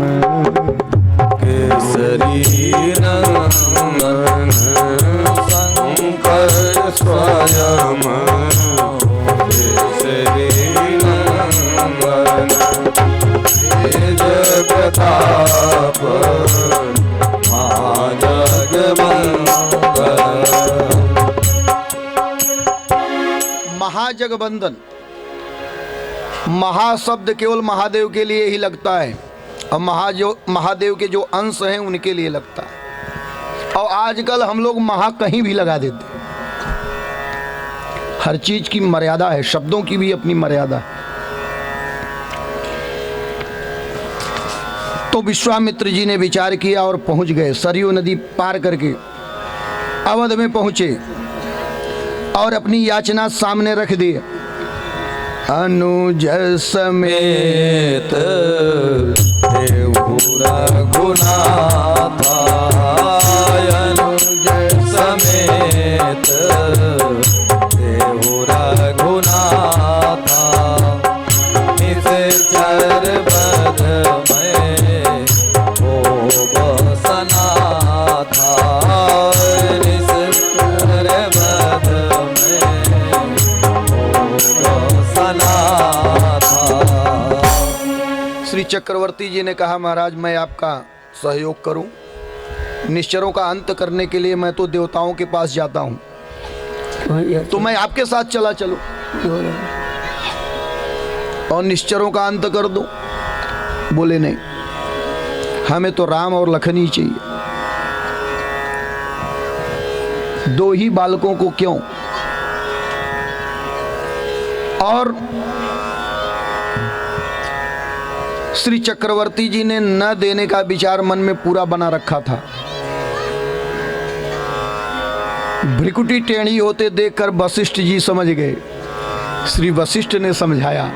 केसरी नंदन शंकर स्वयं केसरी नंदन तेज प्रताप महाजगवंदन। महाजगबंदन, महाशब्द केवल महादेव के लिए ही लगता है और महादेव के जो अंश हैं उनके लिए लगता है। और आजकल हम लोग महा कहीं भी लगा देते हैं। हर चीज की मर्यादा है, शब्दों की भी अपनी मर्यादा है। तो विश्वामित्र जी ने विचार किया और पहुंच गए, सरयू नदी पार करके अवध में पहुंचे और अपनी याचना सामने रख दी। अनुज समेत रघुनाथ अनुज समेत रघुनाथ निश्चर बद में हो बसनाथ निश्चर बद में हो बसनाथ। श्री चक्रवर्ती जी ने कहा, महाराज मैं आपका सहयोग करूं, निश्चरों का अंत करने के लिए मैं तो देवताओं के पास जाता हूं, तो मैं आपके साथ चला चलूं और निश्चरों का अंत कर दूं। बोले नहीं, हमें तो राम और लखन ही चाहिए। दो ही बालकों को क्यों? और श्री चक्रवर्ती जी ने न देने का विचार मन में पूरा बना रखा था। भ्रिकुटी टेढ़ी होते देखकर वशिष्ठ जी समझ गए। श्री वशिष्ठ ने समझाया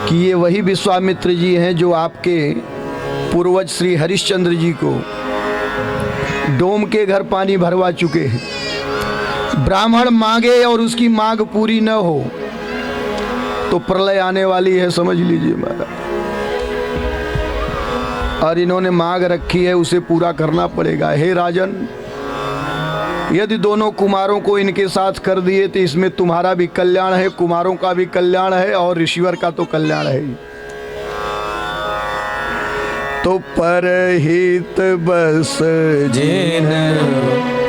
कि ये वही विश्वामित्र जी हैं जो आपके पूर्वज श्री हरिश्चंद्र जी को डोम के घर पानी भरवा चुके हैं। ब्राह्मण मांगे और उसकी मांग पूरी न हो तो प्रलय आने वाली है, समझ लीजिए महाराज। और इन्होंने मांग रखी है, उसे पूरा करना पड़ेगा। हे राजन, यदि दोनों कुमारों को इनके साथ कर दिए तो इसमें तुम्हारा भी कल्याण है, कुमारों का भी कल्याण है और ऋषिवर का तो कल्याण है ही। तो परहित बस जिन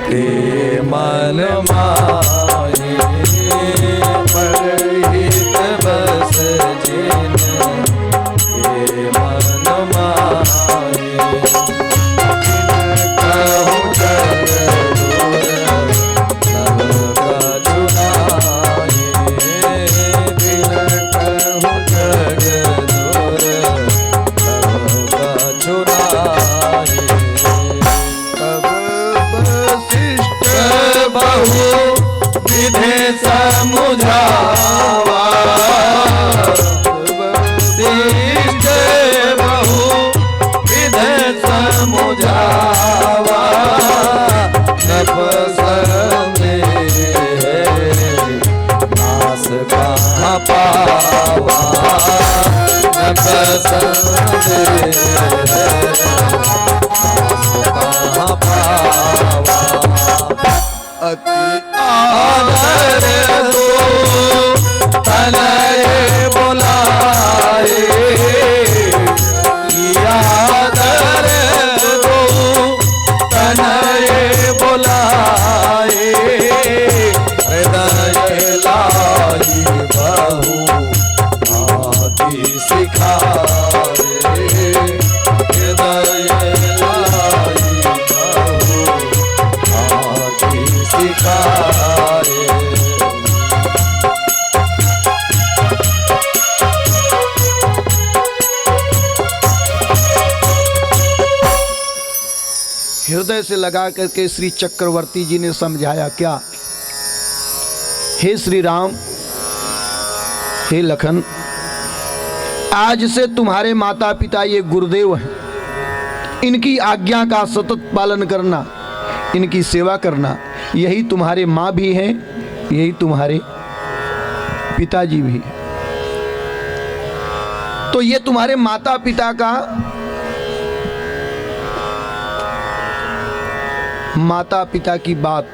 के मन माहे परहित बस जिन के मन माहे कहूँ जग विधे समुझावा वशिष्ठ बहु विधे समुझावा नपस में नास कहाँ पावा नपस में नास कहाँ पावा अति आदर दो तनय बुलाए आदर दो तनय बुलाए हृदय लाही बहु आदि सिखा हृदय लाई कहो आके सिखाए। हृदय से लगा करके श्री चक्रवर्ती जी ने समझाया क्या? हे श्री राम, हे लखन, आज से तुम्हारे माता पिता ये गुरुदेव हैं, इनकी आज्ञा का सतत पालन करना, इनकी सेवा करना, यही तुम्हारे माँ भी हैं, यही तुम्हारे पिताजी भी हैं। तो ये तुम्हारे माता पिता का, माता पिता की बात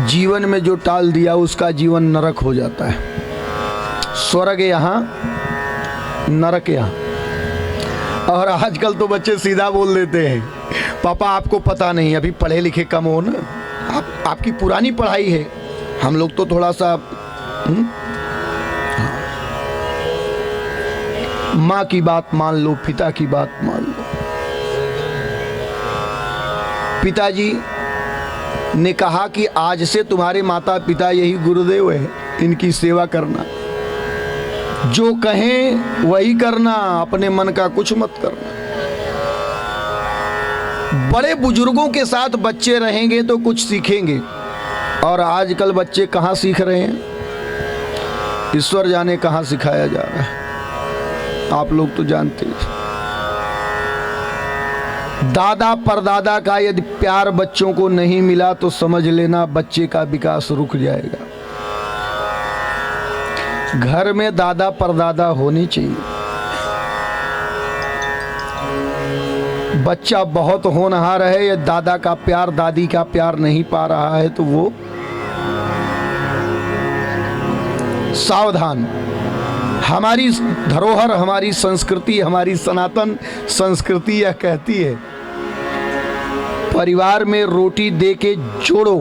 जीवन में जो टाल दिया उसका जीवन नरक हो जाता है। स्वर्ग यहाँ, नरक यहाँ। और आजकल तो बच्चे सीधा बोल देते हैं, पापा आपको पता नहीं, अभी पढ़े लिखे कम हो ना, आपकी पुरानी पढ़ाई है, हम लोग तो थोड़ा सा माँ की बात मान लो, पिता की बात मान लो। पिताजी ने कहा कि आज से तुम्हारे माता पिता यही गुरुदेव है, इनकी सेवा करना, जो कहें वही करना, अपने मन का कुछ मत करना। बड़े बुजुर्गों के साथ बच्चे रहेंगे तो कुछ सीखेंगे, और आजकल बच्चे कहाँ सीख रहे हैं? ईश्वर जाने कहाँ सिखाया जा रहा है, आप लोग तो जानते हैं। दादा परदादा का यदि प्यार बच्चों को नहीं मिला तो समझ लेना बच्चे का विकास रुक जाएगा। घर में दादा परदादा होनी चाहिए। बच्चा बहुत होनहार है, या दादा का प्यार दादी का प्यार नहीं पा रहा है तो वो सावधान। हमारी धरोहर, हमारी संस्कृति, हमारी सनातन संस्कृति यह कहती है, परिवार में रोटी दे के जोड़ो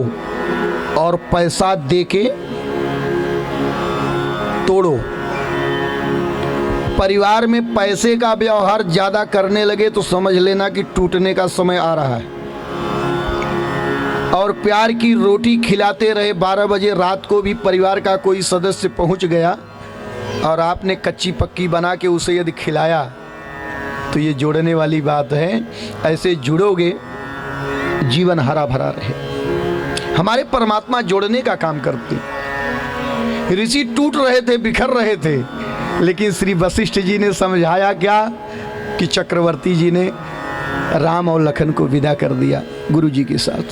और पैसा दे के तोड़ो। परिवार में पैसे का व्यवहार ज्यादा करने लगे तो समझ लेना कि टूटने का समय आ रहा है। और प्यार की रोटी खिलाते रहे, 12 बजे रात को भी परिवार का कोई सदस्य पहुंच गया और आपने कच्ची पक्की बना के उसे यदि खिलाया तो ये जोड़ने वाली बात है। ऐसे जुड़ोगे जीवन हरा भरा रहे। हमारे परमात्मा जोड़ने का काम करते। ऋषि टूट रहे थे, बिखर रहे थे, लेकिन श्री वशिष्ठ जी ने समझाया क्या कि चक्रवर्ती जी ने राम और लखन को विदा कर दिया गुरु जी के साथ।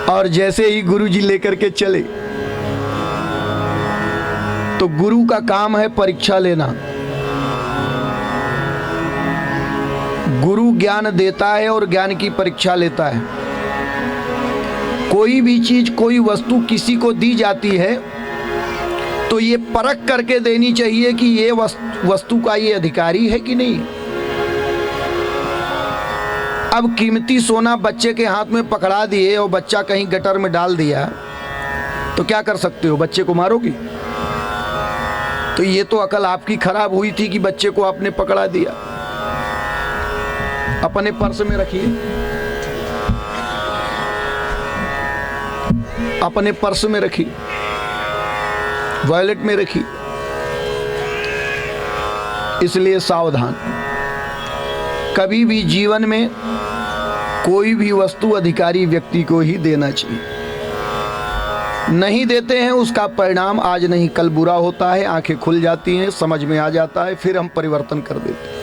और जैसे ही गुरु जी लेकर के चले तो गुरु का काम है परीक्षा लेना। गुरु ज्ञान देता है और ज्ञान की परीक्षा लेता है। कोई भी चीज, कोई वस्तु किसी को दी जाती है तो ये परख करके देनी चाहिए कि ये वस्तु का ये अधिकारी है कि नहीं। अब कीमती सोना बच्चे के हाथ में पकड़ा दिए और बच्चा कहीं गटर में डाल दिया तो क्या कर सकते हो? बच्चे को मारोगी? तो ये तो अकल आपकी खराब हुई थी कि बच्चे को आपने पकड़ा दिया। अपने पर्स में रखिए, अपने पर्स में रखिए, वॉलेट में रखिए। इसलिए सावधान। कभी भी जीवन में कोई भी वस्तु अधिकारी व्यक्ति को ही देना चाहिए। नहीं देते हैं उसका परिणाम आज नहीं कल बुरा होता है। आंखें खुल जाती हैं, समझ में आ जाता है, फिर हम परिवर्तन कर देते हैं।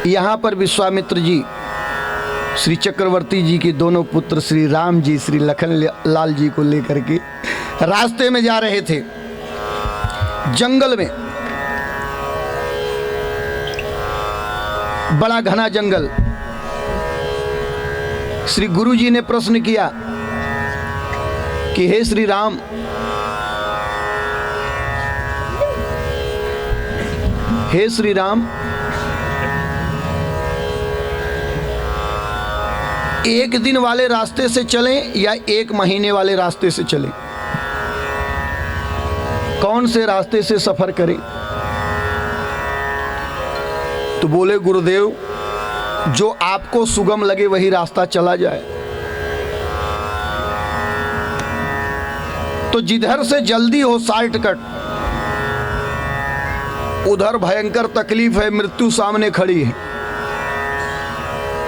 यहाँ पर विश्वामित्र जी श्री चक्रवर्ती जी के दोनों पुत्र श्री राम जी, श्री लखन लाल जी को लेकर के रास्ते में जा रहे थे। जंगल में, बड़ा घना जंगल। श्री गुरु जी ने प्रश्न किया कि हे श्री राम, हे श्री राम, एक दिन वाले रास्ते से चलें या एक महीने वाले रास्ते से चलें? कौन से रास्ते से सफर करें? तो बोले गुरुदेव, जो आपको सुगम लगे वही रास्ता चला जाए। तो जिधर से जल्दी हो शॉर्टकट, उधर भयंकर तकलीफ है, मृत्यु सामने खड़ी है।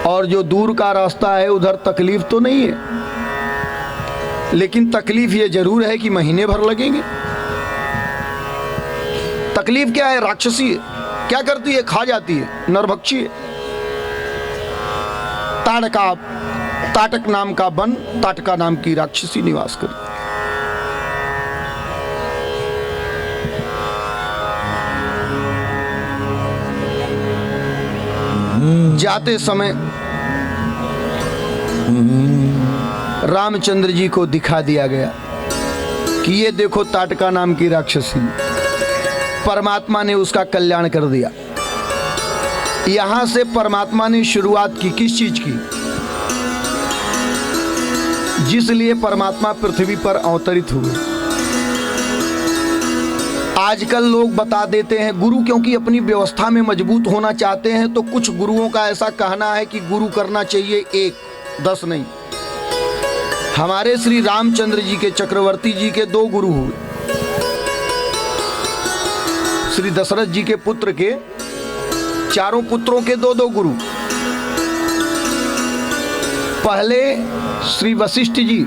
और जो दूर का रास्ता है उधर तकलीफ तो नहीं है, लेकिन तकलीफ ये जरूर है कि महीने भर लगेंगे। तकलीफ क्या है? राक्षसी है। क्या करती है? खा जाती है, नरभक्षी है। ताटक नाम का वन, ताटका नाम की राक्षसी निवास करती। जाते समय रामचंद्र जी को दिखा दिया गया कि ये देखो ताटका नाम की राक्षसी। परमात्मा ने उसका कल्याण कर दिया। यहां से परमात्मा ने शुरुआत की किस चीज की? जिसलिए परमात्मा पृथ्वी पर अवतरित हुए। आजकल लोग बता देते हैं गुरु, क्योंकि अपनी व्यवस्था में मजबूत होना चाहते हैं, तो कुछ गुरुओं का ऐसा कहना है कि गुरु करना चाहिए 1, 10 नहीं। हमारे श्री रामचंद्र जी के, चक्रवर्ती जी के 2 गुरु हुए। श्री दशरथ जी के पुत्र के, चारों पुत्रों के 2-2 गुरु। पहले श्री वशिष्ठ जी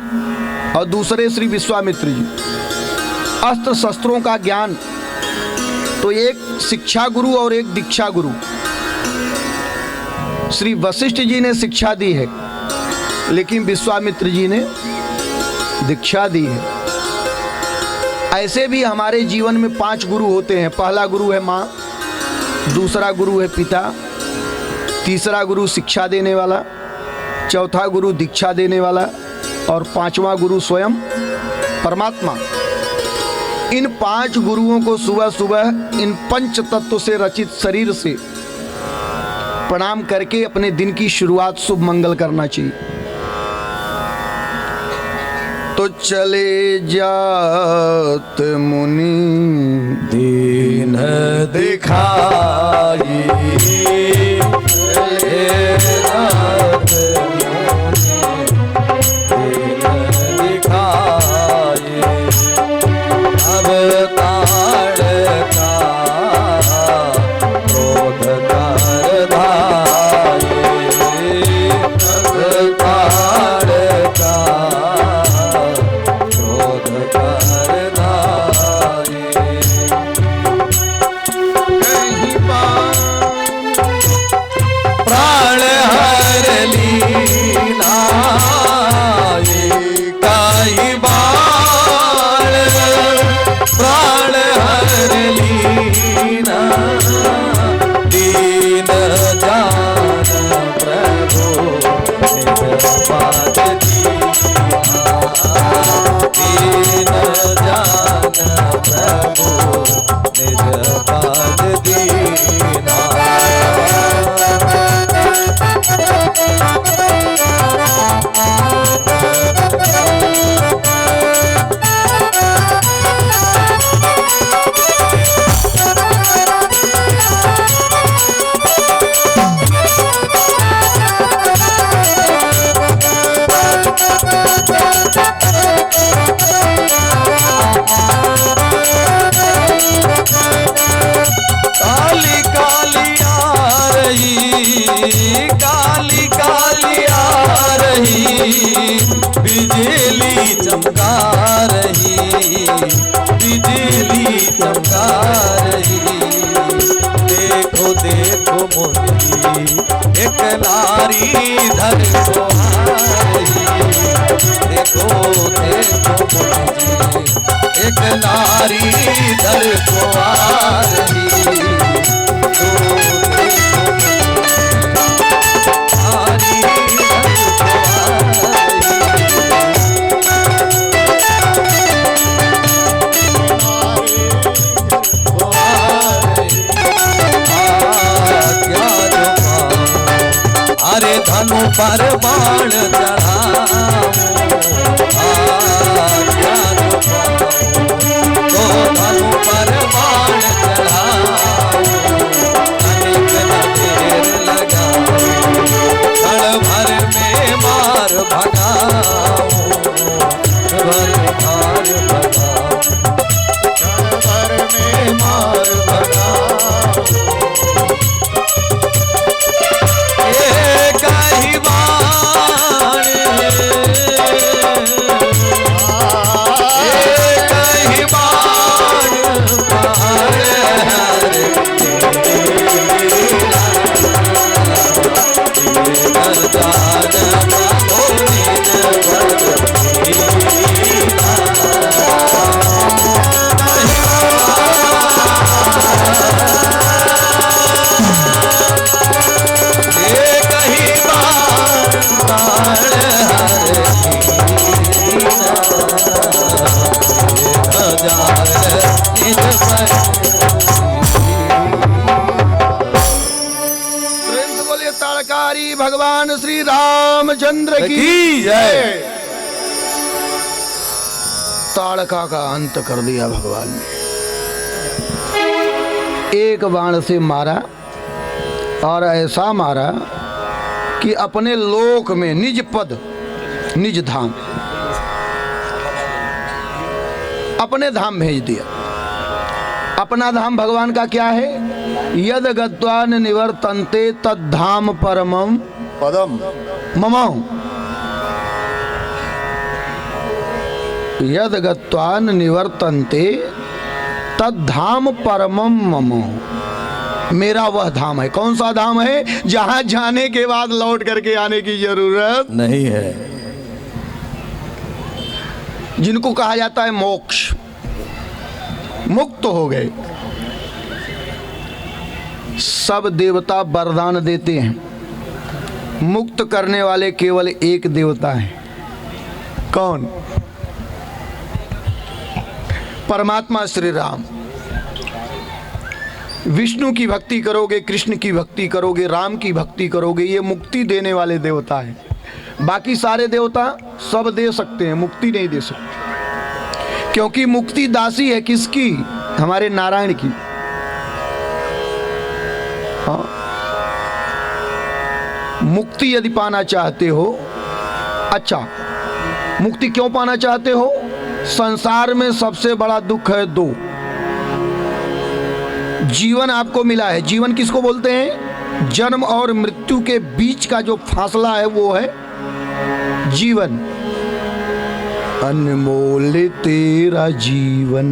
और दूसरे श्री विश्वामित्र जी। अस्त्र शस्त्रों का ज्ञान तो एक शिक्षा गुरु और एक दीक्षा गुरु। श्री वशिष्ठ जी ने शिक्षा दी है, लेकिन विश्वामित्र जी ने दीक्षा दी है। ऐसे भी हमारे जीवन में 5 गुरु होते हैं। पहला गुरु है माँ, दूसरा गुरु है पिता, तीसरा गुरु शिक्षा देने वाला, चौथा गुरु दीक्षा देने वाला और 5वां गुरु स्वयं परमात्मा। इन 5 गुरुओं को सुबह सुबह इन पंच तत्व से रचित शरीर से प्रणाम करके अपने दिन की शुरुआत शुभ मंगल करना चाहिए। तो चले जात मुनि दीन दिखाई, चले जात मुनि दीन दिखाई, अब ताड़का क्रोध कर धाये, अब ताड़का क्रोध कर धाये। प्राण हर लीना काई बाण, प्राण हर लीना दीन जान प्रभु निज पाद दीना, दीन जान प्रभु निज पाद दीना। काली काली आ रही, काली काली आ रही, बिजली चमका रही, बिजली चमका रही। देखो देखो मोदी एक नारी धर को आ रही, देखो देखो मोदी एक नारी धर को आ रही। अरे धनु पर बाण चढ़ाऊं, तो धनु भगवान श्री रामचंद्र की की जय। ताड़का का अंत कर दिया भगवान ने। एक बाण से मारा और ऐसा मारा कि अपने लोक में निज पद, निज धाम, अपने धाम भेज दिया। अपना धाम भगवान का क्या है? यद गत्वा न निवर्तन्ते तद्धाम परमम पदम मम। यद गत्वा न निवर्तन्ते तद्धाम परमम मम। मेरा वह धाम है। कौन सा धाम है? जहां जाने के बाद लौट करके आने की जरूरत नहीं है। जिनको कहा जाता है मोक्ष, मुक्त हो गए। सब देवता वरदान देते हैं, मुक्त करने वाले केवल एक देवता है। कौन? परमात्मा श्री राम। विष्णु की भक्ति करोगे, कृष्ण की भक्ति करोगे, राम की भक्ति करोगे, ये मुक्ति देने वाले देवता हैं। बाकी सारे देवता सब दे सकते हैं, मुक्ति नहीं दे सकते। क्योंकि मुक्ति दासी है किसकी? हमारे नारायण की। हाँ, मुक्ति यदि पाना चाहते हो, अच्छा मुक्ति क्यों पाना चाहते हो? संसार में सबसे बड़ा दुख है दो। जीवन आपको मिला है। जीवन किसको बोलते हैं? जन्म और मृत्यु के बीच का जो फासला है वो है जीवन। अनमोल तेरा जीवन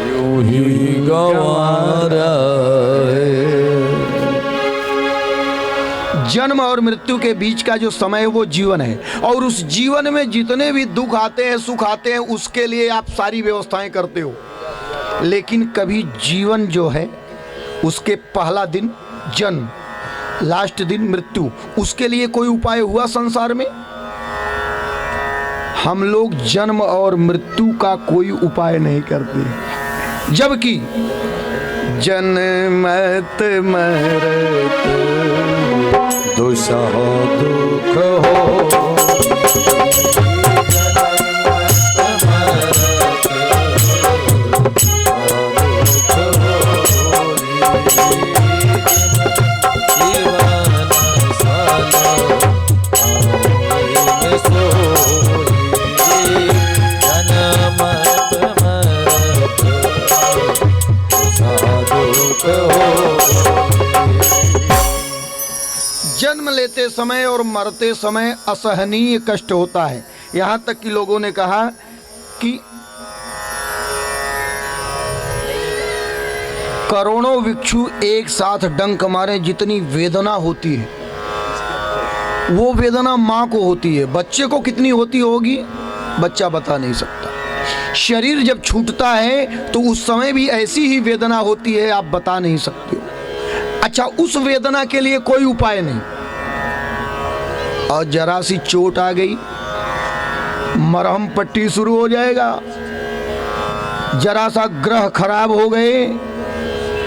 यूं ही गंवारा है। जन्म और मृत्यु के बीच का जो समय है वो जीवन है। और उस जीवन में जितने भी दुख आते हैं, सुख आते हैं, उसके लिए आप सारी व्यवस्थाएं करते हो। लेकिन कभी जीवन जो है उसके पहला दिन जन्म, लास्ट दिन मृत्यु, उसके लिए कोई उपाय हुआ संसार में? हम लोग जन्म और मृत्यु का कोई उपाय नहीं करते। जबकि जन्मत मरत दुसह दुख हो। जन्म लेते समय और मरते समय असहनीय कष्ट होता है। यहां तक कि लोगों ने कहा कि करोड़ों भिक्षु एक साथ डंक मारे जितनी वेदना होती है वो वेदना माँ को होती है। बच्चे को कितनी होती होगी बच्चा बता नहीं सकता। शरीर जब छूटता है तो उस समय भी ऐसी ही वेदना होती है, आप बता नहीं सकते हो। अच्छा, उस वेदना के लिए कोई उपाय नहीं। और जरा सी चोट आ गई, मरहम पट्टी शुरू हो जाएगा। जरा सा ग्रह खराब हो गए,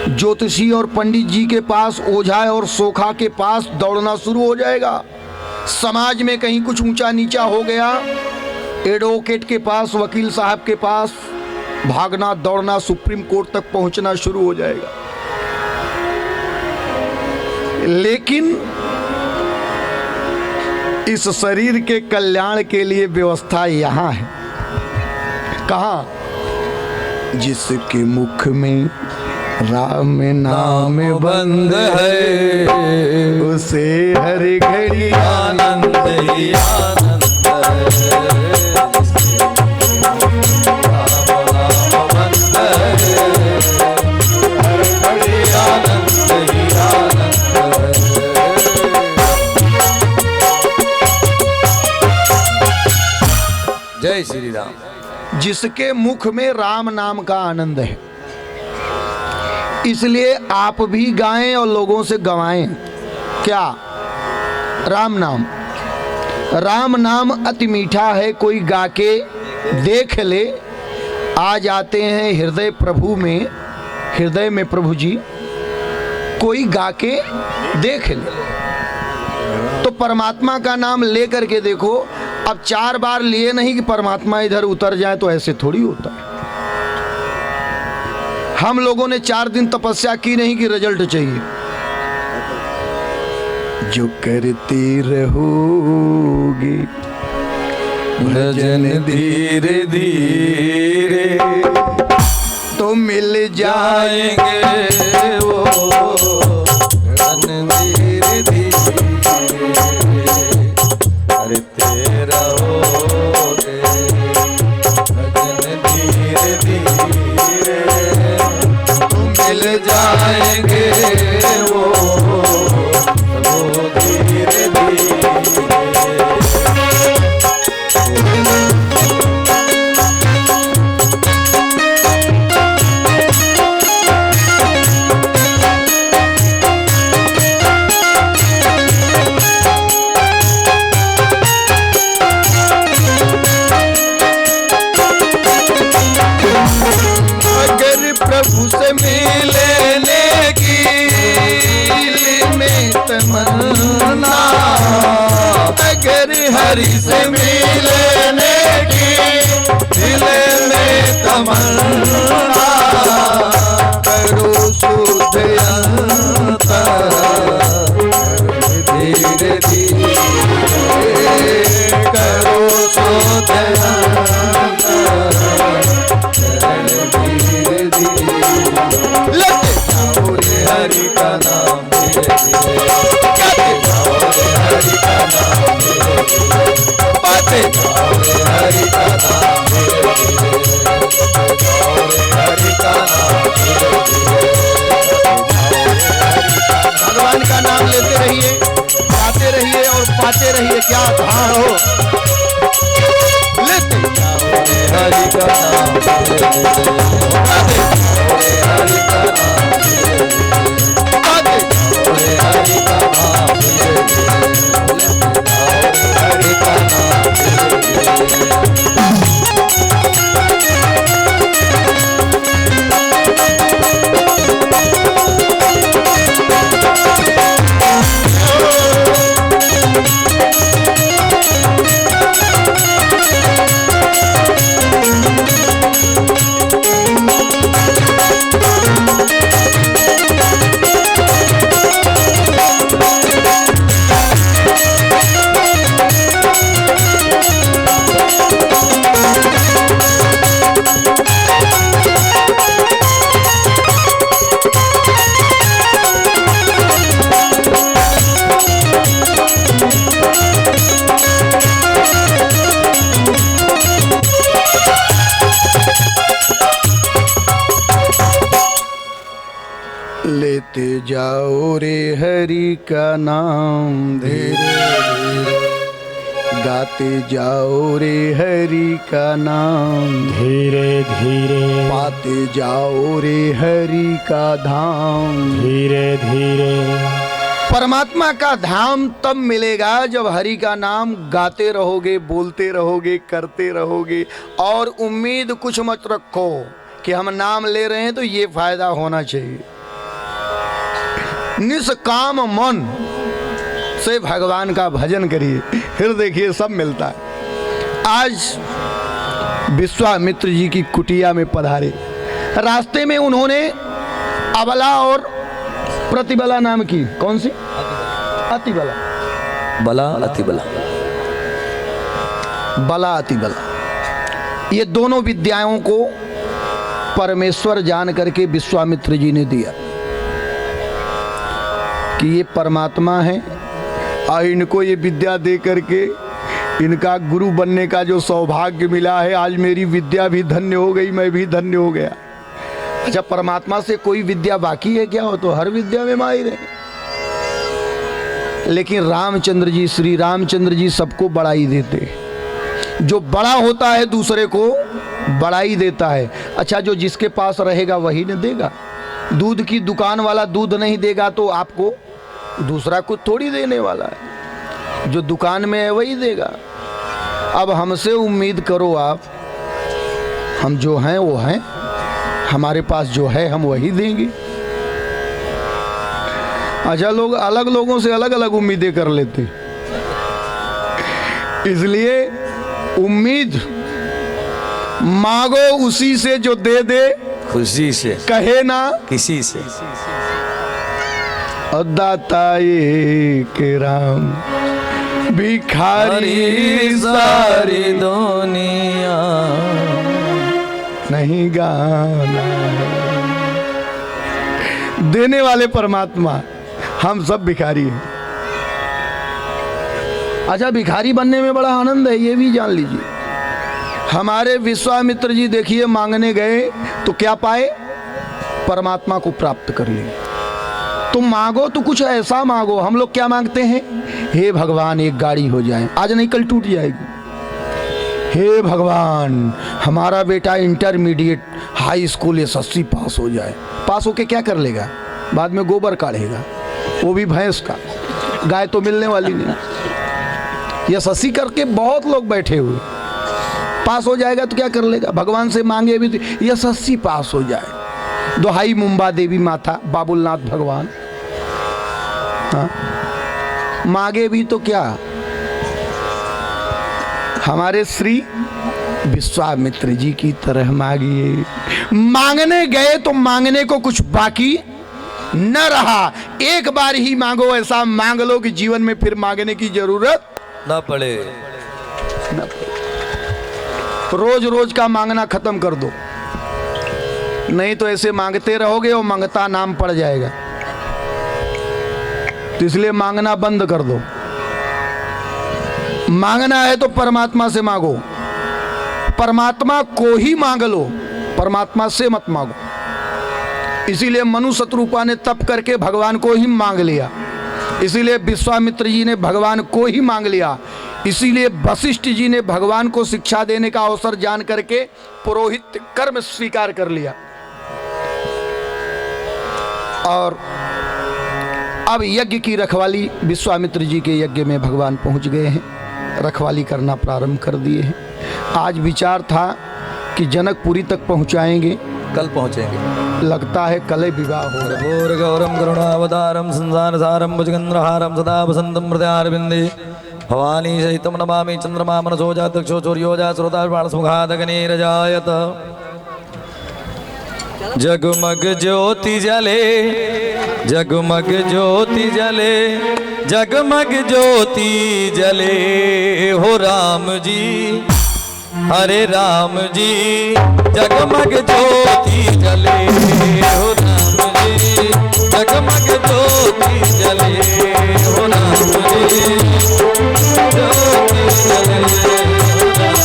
ज्योतिषी और पंडित जी के पास, ओझा और सोखा के पास दौड़ना शुरू हो जाएगा। समाज में कहीं कुछ ऊंचा नीचा हो गया, एडवोकेट के पास, वकील साहब के पास भागना दौड़ना, सुप्रीम कोर्ट तक पहुंचना शुरू हो जाएगा। लेकिन इस शरीर के कल्याण के लिए व्यवस्था यहाँ है। कहाँ? जिसके मुख में राम नाम बंद है, उसे हर घड़ी आनंद ही आनंद है। राम बंद है, हर घड़ी आनंद ही आनंद है। जय श्री राम। जिसके मुख में राम नाम का आनंद है, इसलिए आप भी गाएं और लोगों से गवाएं। क्या? राम नाम। राम नाम अति मीठा है, कोई गा के देख ले। आ जाते हैं हृदय प्रभु में, हृदय में प्रभु जी, कोई गा के देख ले। तो परमात्मा का नाम ले करके देखो, अब 4 बार लिए नहीं कि परमात्मा इधर उतर जाए, तो ऐसे थोड़ी होता है। हम लोगों ने 4 दिन तपस्या की नहीं कि रिजल्ट चाहिए। जो करती रहोगी भजन धीरे धीरे तो मिल जाएंगे वो, भजन धीरे धीरे करते रहोगे, भजन धीरे धीरे मिल जाएंगे वो धीरे धीरे। अगर प्रभु से मिलने की में तमन्ना, अगर हरि से मिलने की दिल में तमन्ना, करो शुद्ध अंतर धीरे धीरे करो शुद्ध अंतर, धीरे धीरे लेते जाओ रे हरि का नाम धीरे धीरे, गाते जाओ रे हरि का नाम धीरे धीरे, बाते जाओ रे हरि का नाम धीरे धीरे, जाओ रे हरि का नाम धीरे धीरे। भगवान का नाम लेते रहिए, गाते रहिए और पाते रहिए, क्या धार हो। लेते जाओ रे हरि का नाम धीरे धीरे, गाते जाओ रे हरि का नाम धीरे धीरे, गाते जाओ रे हरि का नाम धीरे धीरे, जाओ रे हरि का नाम धीरे धीरे। लेते जाओ रे हरि का नाम धीरे धीरे, गाते जाओ रे हरि का नाम धीरे धीरे पाते जाओ रे हरि का धाम। धीरे धीरे परमात्मा का धाम तब मिलेगा जब हरि का नाम गाते रहोगे, बोलते रहोगे, करते रहोगे। और उम्मीद कुछ मत रखो कि हम नाम ले रहे हैं तो ये फायदा होना चाहिए। निष्काम मन से भगवान का भजन करिए, फिर देखिए सब मिलता है। आज विश्वामित्र जी की कुटिया में पधारे, रास्ते में उन्होंने अबला और प्रतिबला नाम की, कौन सी? अतिबला, बला अतिबला, बला अतिबला, ये दोनों विद्याओं को परमेश्वर जान करके विश्वामित्र जी ने दिया कि ये परमात्मा है, और इनको ये विद्या दे करके इनका गुरु बनने का जो सौभाग्य मिला है, आज मेरी विद्या भी धन्य हो गई, मैं भी धन्य हो गया। अच्छा, परमात्मा से कोई विद्या बाकी है क्या? हो तो हर विद्या में माहिर है। लेकिन रामचंद्र जी, श्री रामचंद्र जी सबको बड़ाई देते। जो बड़ा होता है दूसरे को बड़ाई देता है। अच्छा, जो जिसके पास रहेगा वही न देगा। दूध की दुकान वाला दूध नहीं देगा तो आपको दूसरा कुछ थोड़ी देने वाला है, जो दुकान में है वही देगा। अब हमसे उम्मीद करो आप, हम जो हैं वो हैं, हमारे पास जो है हम वही देंगे। अच्छा, लोग अलग लोगों से अलग अलग उम्मीदें कर लेते। इसलिए उम्मीद मांगो उसी से जो दे दे खुशी से, कहे ना किसी से। और दाता ये के राम भिखारी सारी दुनिया नहीं गाना है। देने वाले परमात्मा, हम सब भिखारी हैं। अच्छा, भिखारी बनने में बड़ा आनंद है, ये भी जान लीजिए। हमारे विश्वामित्र जी देखिए मांगने गए तो क्या पाए? परमात्मा को प्राप्त कर लिए। तुम मांगो तो कुछ ऐसा मांगो। हम लोग क्या मांगते हैं? हे भगवान एक गाड़ी हो जाए, आज नहीं कल टूट जाएगी। हे भगवान हमारा बेटा इंटरमीडिएट हाई स्कूल SSC पास हो जाए। पास होके क्या कर लेगा? बाद में गोबर काढ़ेगा, वो भी भैंस का, गाय तो मिलने वाली नहीं। SSC करके बहुत लोग बैठे हुए, पास हो जाएगा तो क्या कर लेगा? भगवान से मांगे भी तो SSC पास हो जाए। दोहाई मुंबा देवी माता बाबुलनाथ भगवान, हाँ? मांगे भी तो क्या? हमारे श्री विश्वामित्र जी की तरह मांगिए। मांगने गए तो मांगने को कुछ बाकी न रहा। एक बार ही मांगो, ऐसा मांग लो कि जीवन में फिर मांगने की जरूरत ना पड़े। रोज रोज का मांगना खत्म कर दो, नहीं तो ऐसे मांगते रहोगे और मांगता नाम पड़ जाएगा। तो इसलिए मांगना बंद कर दो। मांगना है तो परमात्मा से मांगो, परमात्मा को ही मांग लो, परमात्मा से मत मांगो। इसीलिए मनु शत्रुपा ने तप करके भगवान को ही मांग लिया, इसीलिए विश्वामित्र जी ने भगवान को ही मांग लिया, इसीलिए वशिष्ठ जी ने भगवान को शिक्षा देने का अवसर जान करके पुरोहित कर्म स्वीकार कर लिया। और अब यज्ञ की रखवाली, विश्वामित्र जी के यज्ञ में भगवान पहुंच गए हैं, रखवाली करना प्रारंभ कर दिए हैं। आज विचार था कि जनकपुरी तक पहुंचाएंगे, कल पहुंचेंगे। लगता है कल विवाह हो रहा है। घोर गौरम करुणावतारम संसार सारम भुजगंधरहारम सदा वसंतम हृदयारविंदे भवानी सहितम नमामि चंद्रमा मनसो जातक्षो चोर्योजा श्रोता बाणसमुखादगनीरजायत। जगमग ज्योति जले, जगमग ज्योति जले, जगमग ज्योति जले हो राम जी, हरे राम जी। जगमग ज्योति जले हो राम जी, जगमग ज्योति जले हो राम जी, ज्योति जले हो राम।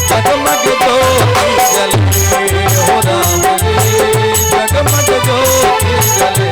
जगमग ज्योति जले हो राम जी, जगमग ज्योति जले।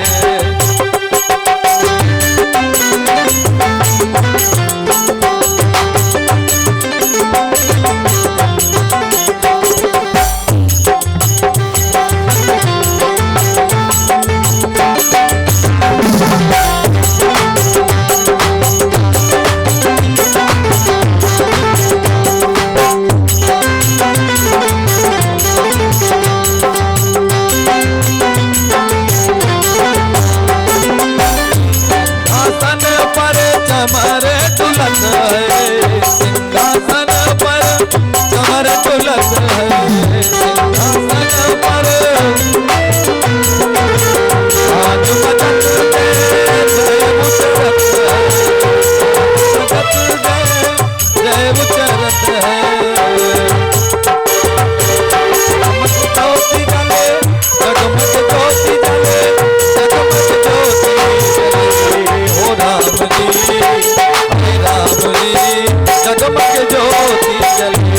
जगमग ज्योति जले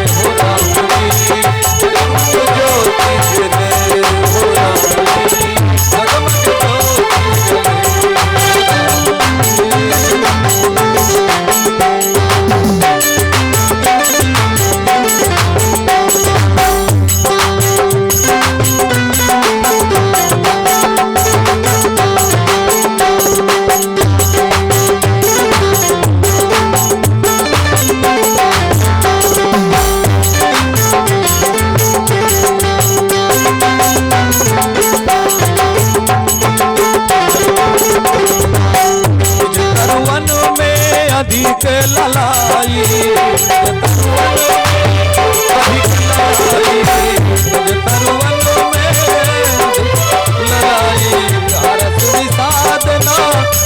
हो राम जी, ललाई कभी खिलाई मुझे तरुवन में ललाई अरस साधना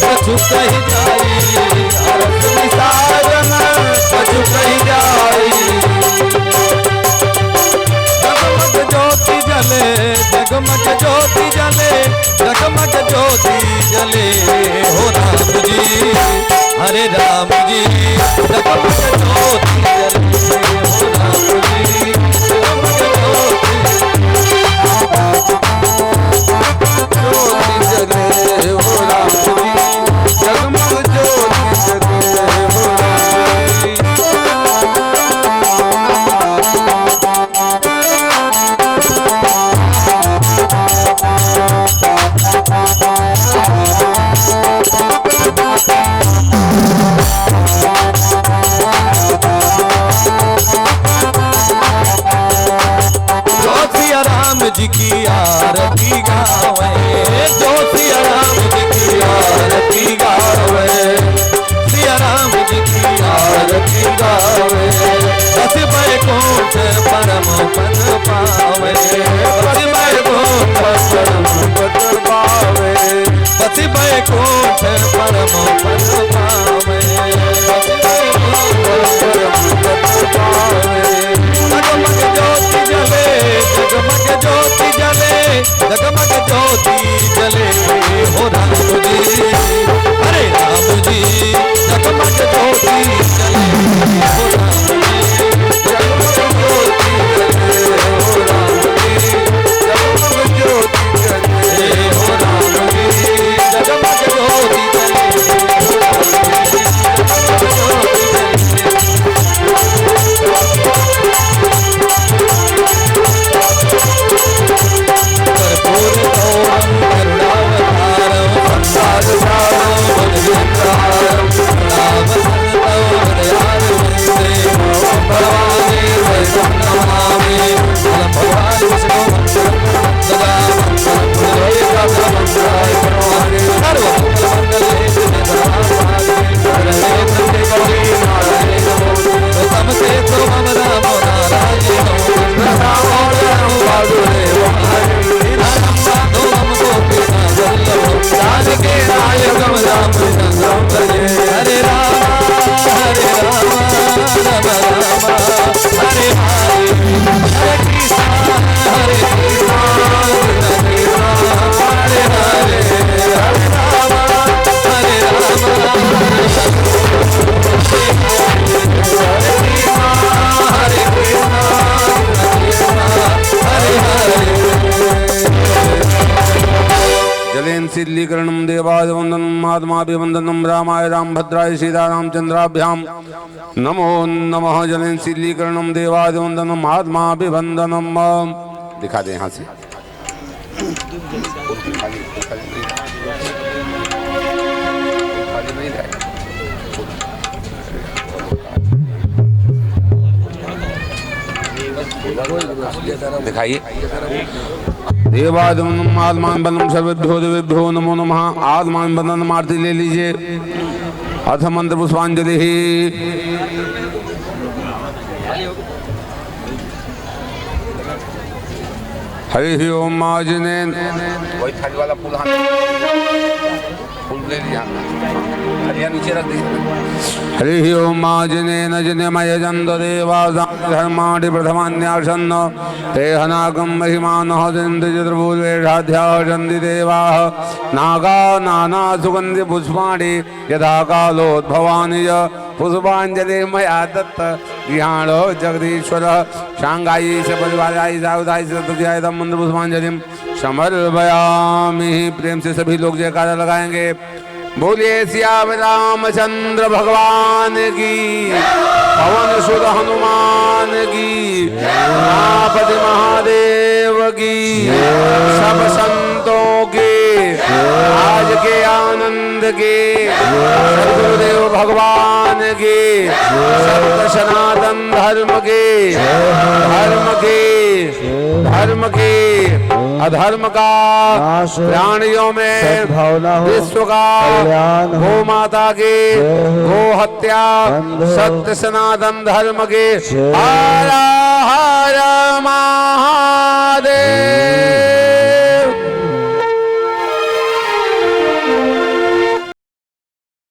कछु कही जाई अरस साधना कछु कही जाई जगमग ज्योति जले जगमग ज्योति जले जगमग ज्योति जले हो राम जी हरे राम जी जगमग ज्योति जले हो राम जी जगमग ज्योति जले हो राम जी जगमग ज्योति जले हो राम जी राम जी की आरती गावे जो सिया राम जी की आरती गावे सिया राम जी की आरती गावे बस बैकुंठ परम पद पावे बस बैकुंठ परम पद पावे बस बैकुंठ परम पद पावे बस बैकुंठ परम पद पावे जगमग ज्योति जले जगमग ज्योति जले जगमग ज्योति जले हो राम जी हरे राम जी जगमग ज्योति जले हो राम जी जगमग ज्योति जले हो राम जी जगमग ज्योति जले हो राम जी जगमग ज्योति जले हो राम जी जगमग ज्योति कर्पूर गौरम करुणावतारम संसारसारम भजगेन्द्रहारम नामसंतम हृदयारविंदे भवानी वैष्णव नमामि नमः भगवान विष्णु मंगलम सदा मंगलम मंगलाय परमाने सर्वमंगलमंगले शिवे सर्वासाधे शरणे त्र्यंबके गौरी नारायणे नमोस्तुते नमस्ते तो मम नामो नारायणो कृष्णदामोदरं वासुदेवं के नायकम राम चंद्रम भजे हरे राम राम राम हरे हरे हरे कृष्ण हरे कृष्ण कृष्ण कृष्ण हरे हरे हरे राम हरे राम हरे कृष्ण हरे हरे जलेन शीलीकरणम देवाय वंदनम आत्माभिवंदनम रामाय रामभद्राय सीता रामचंद्राभ्याम नमो नमः जलेन शीलीकरणम देवाय वंदनम आत्माभिवंदनम दिखा दे यहाँ से दिखाइए देवादिवंदनम आत्माभिवंदनम सर्वेभ्यो देवेभ्यो नमो नमः आत्माभिवंदनम आरती ले लीजिए अथ मंत्र पुष्पांजलि हरि ओम आजनेन वही थाली वाला फूल फूल ले लिया हरिया नीचे रख दीजिए हरि ओम आजनेन जनेमय जन्द देवा धर्माणि प्रथमान्यासन्न ते हनागम महिमानः चतुर्भुवेषाध्यासन्ति देवाः नागा नाना सुगन्धि पुष्पाणि यथा कालोद्भवानि च पुष्पाञ्जलि मया दत्त गृहाणो जगदीश्वरः शांगायी से परिवाराय सावधाय से तृतीयाय मंत्र पुष्पांजलिम समर्पयामि। प्रेम से सभी लोग जयकारा लगाएंगे। बोलिए श्याम रामचंद्र भगवान की, पवन सुत हनुमान की, गणपति महादेव की, सब संतों के आज के आनंद के, सदगुरुदेव भगवान के, सत्य सनातन धर्म के अधर्म का नाश हो, प्राणियों में सद्भावना हो, विश्व का कल्याण हो, गो माता की जय हो, गो हत्या बंद हो, सत्य सनातन धर्म के जय हो। आला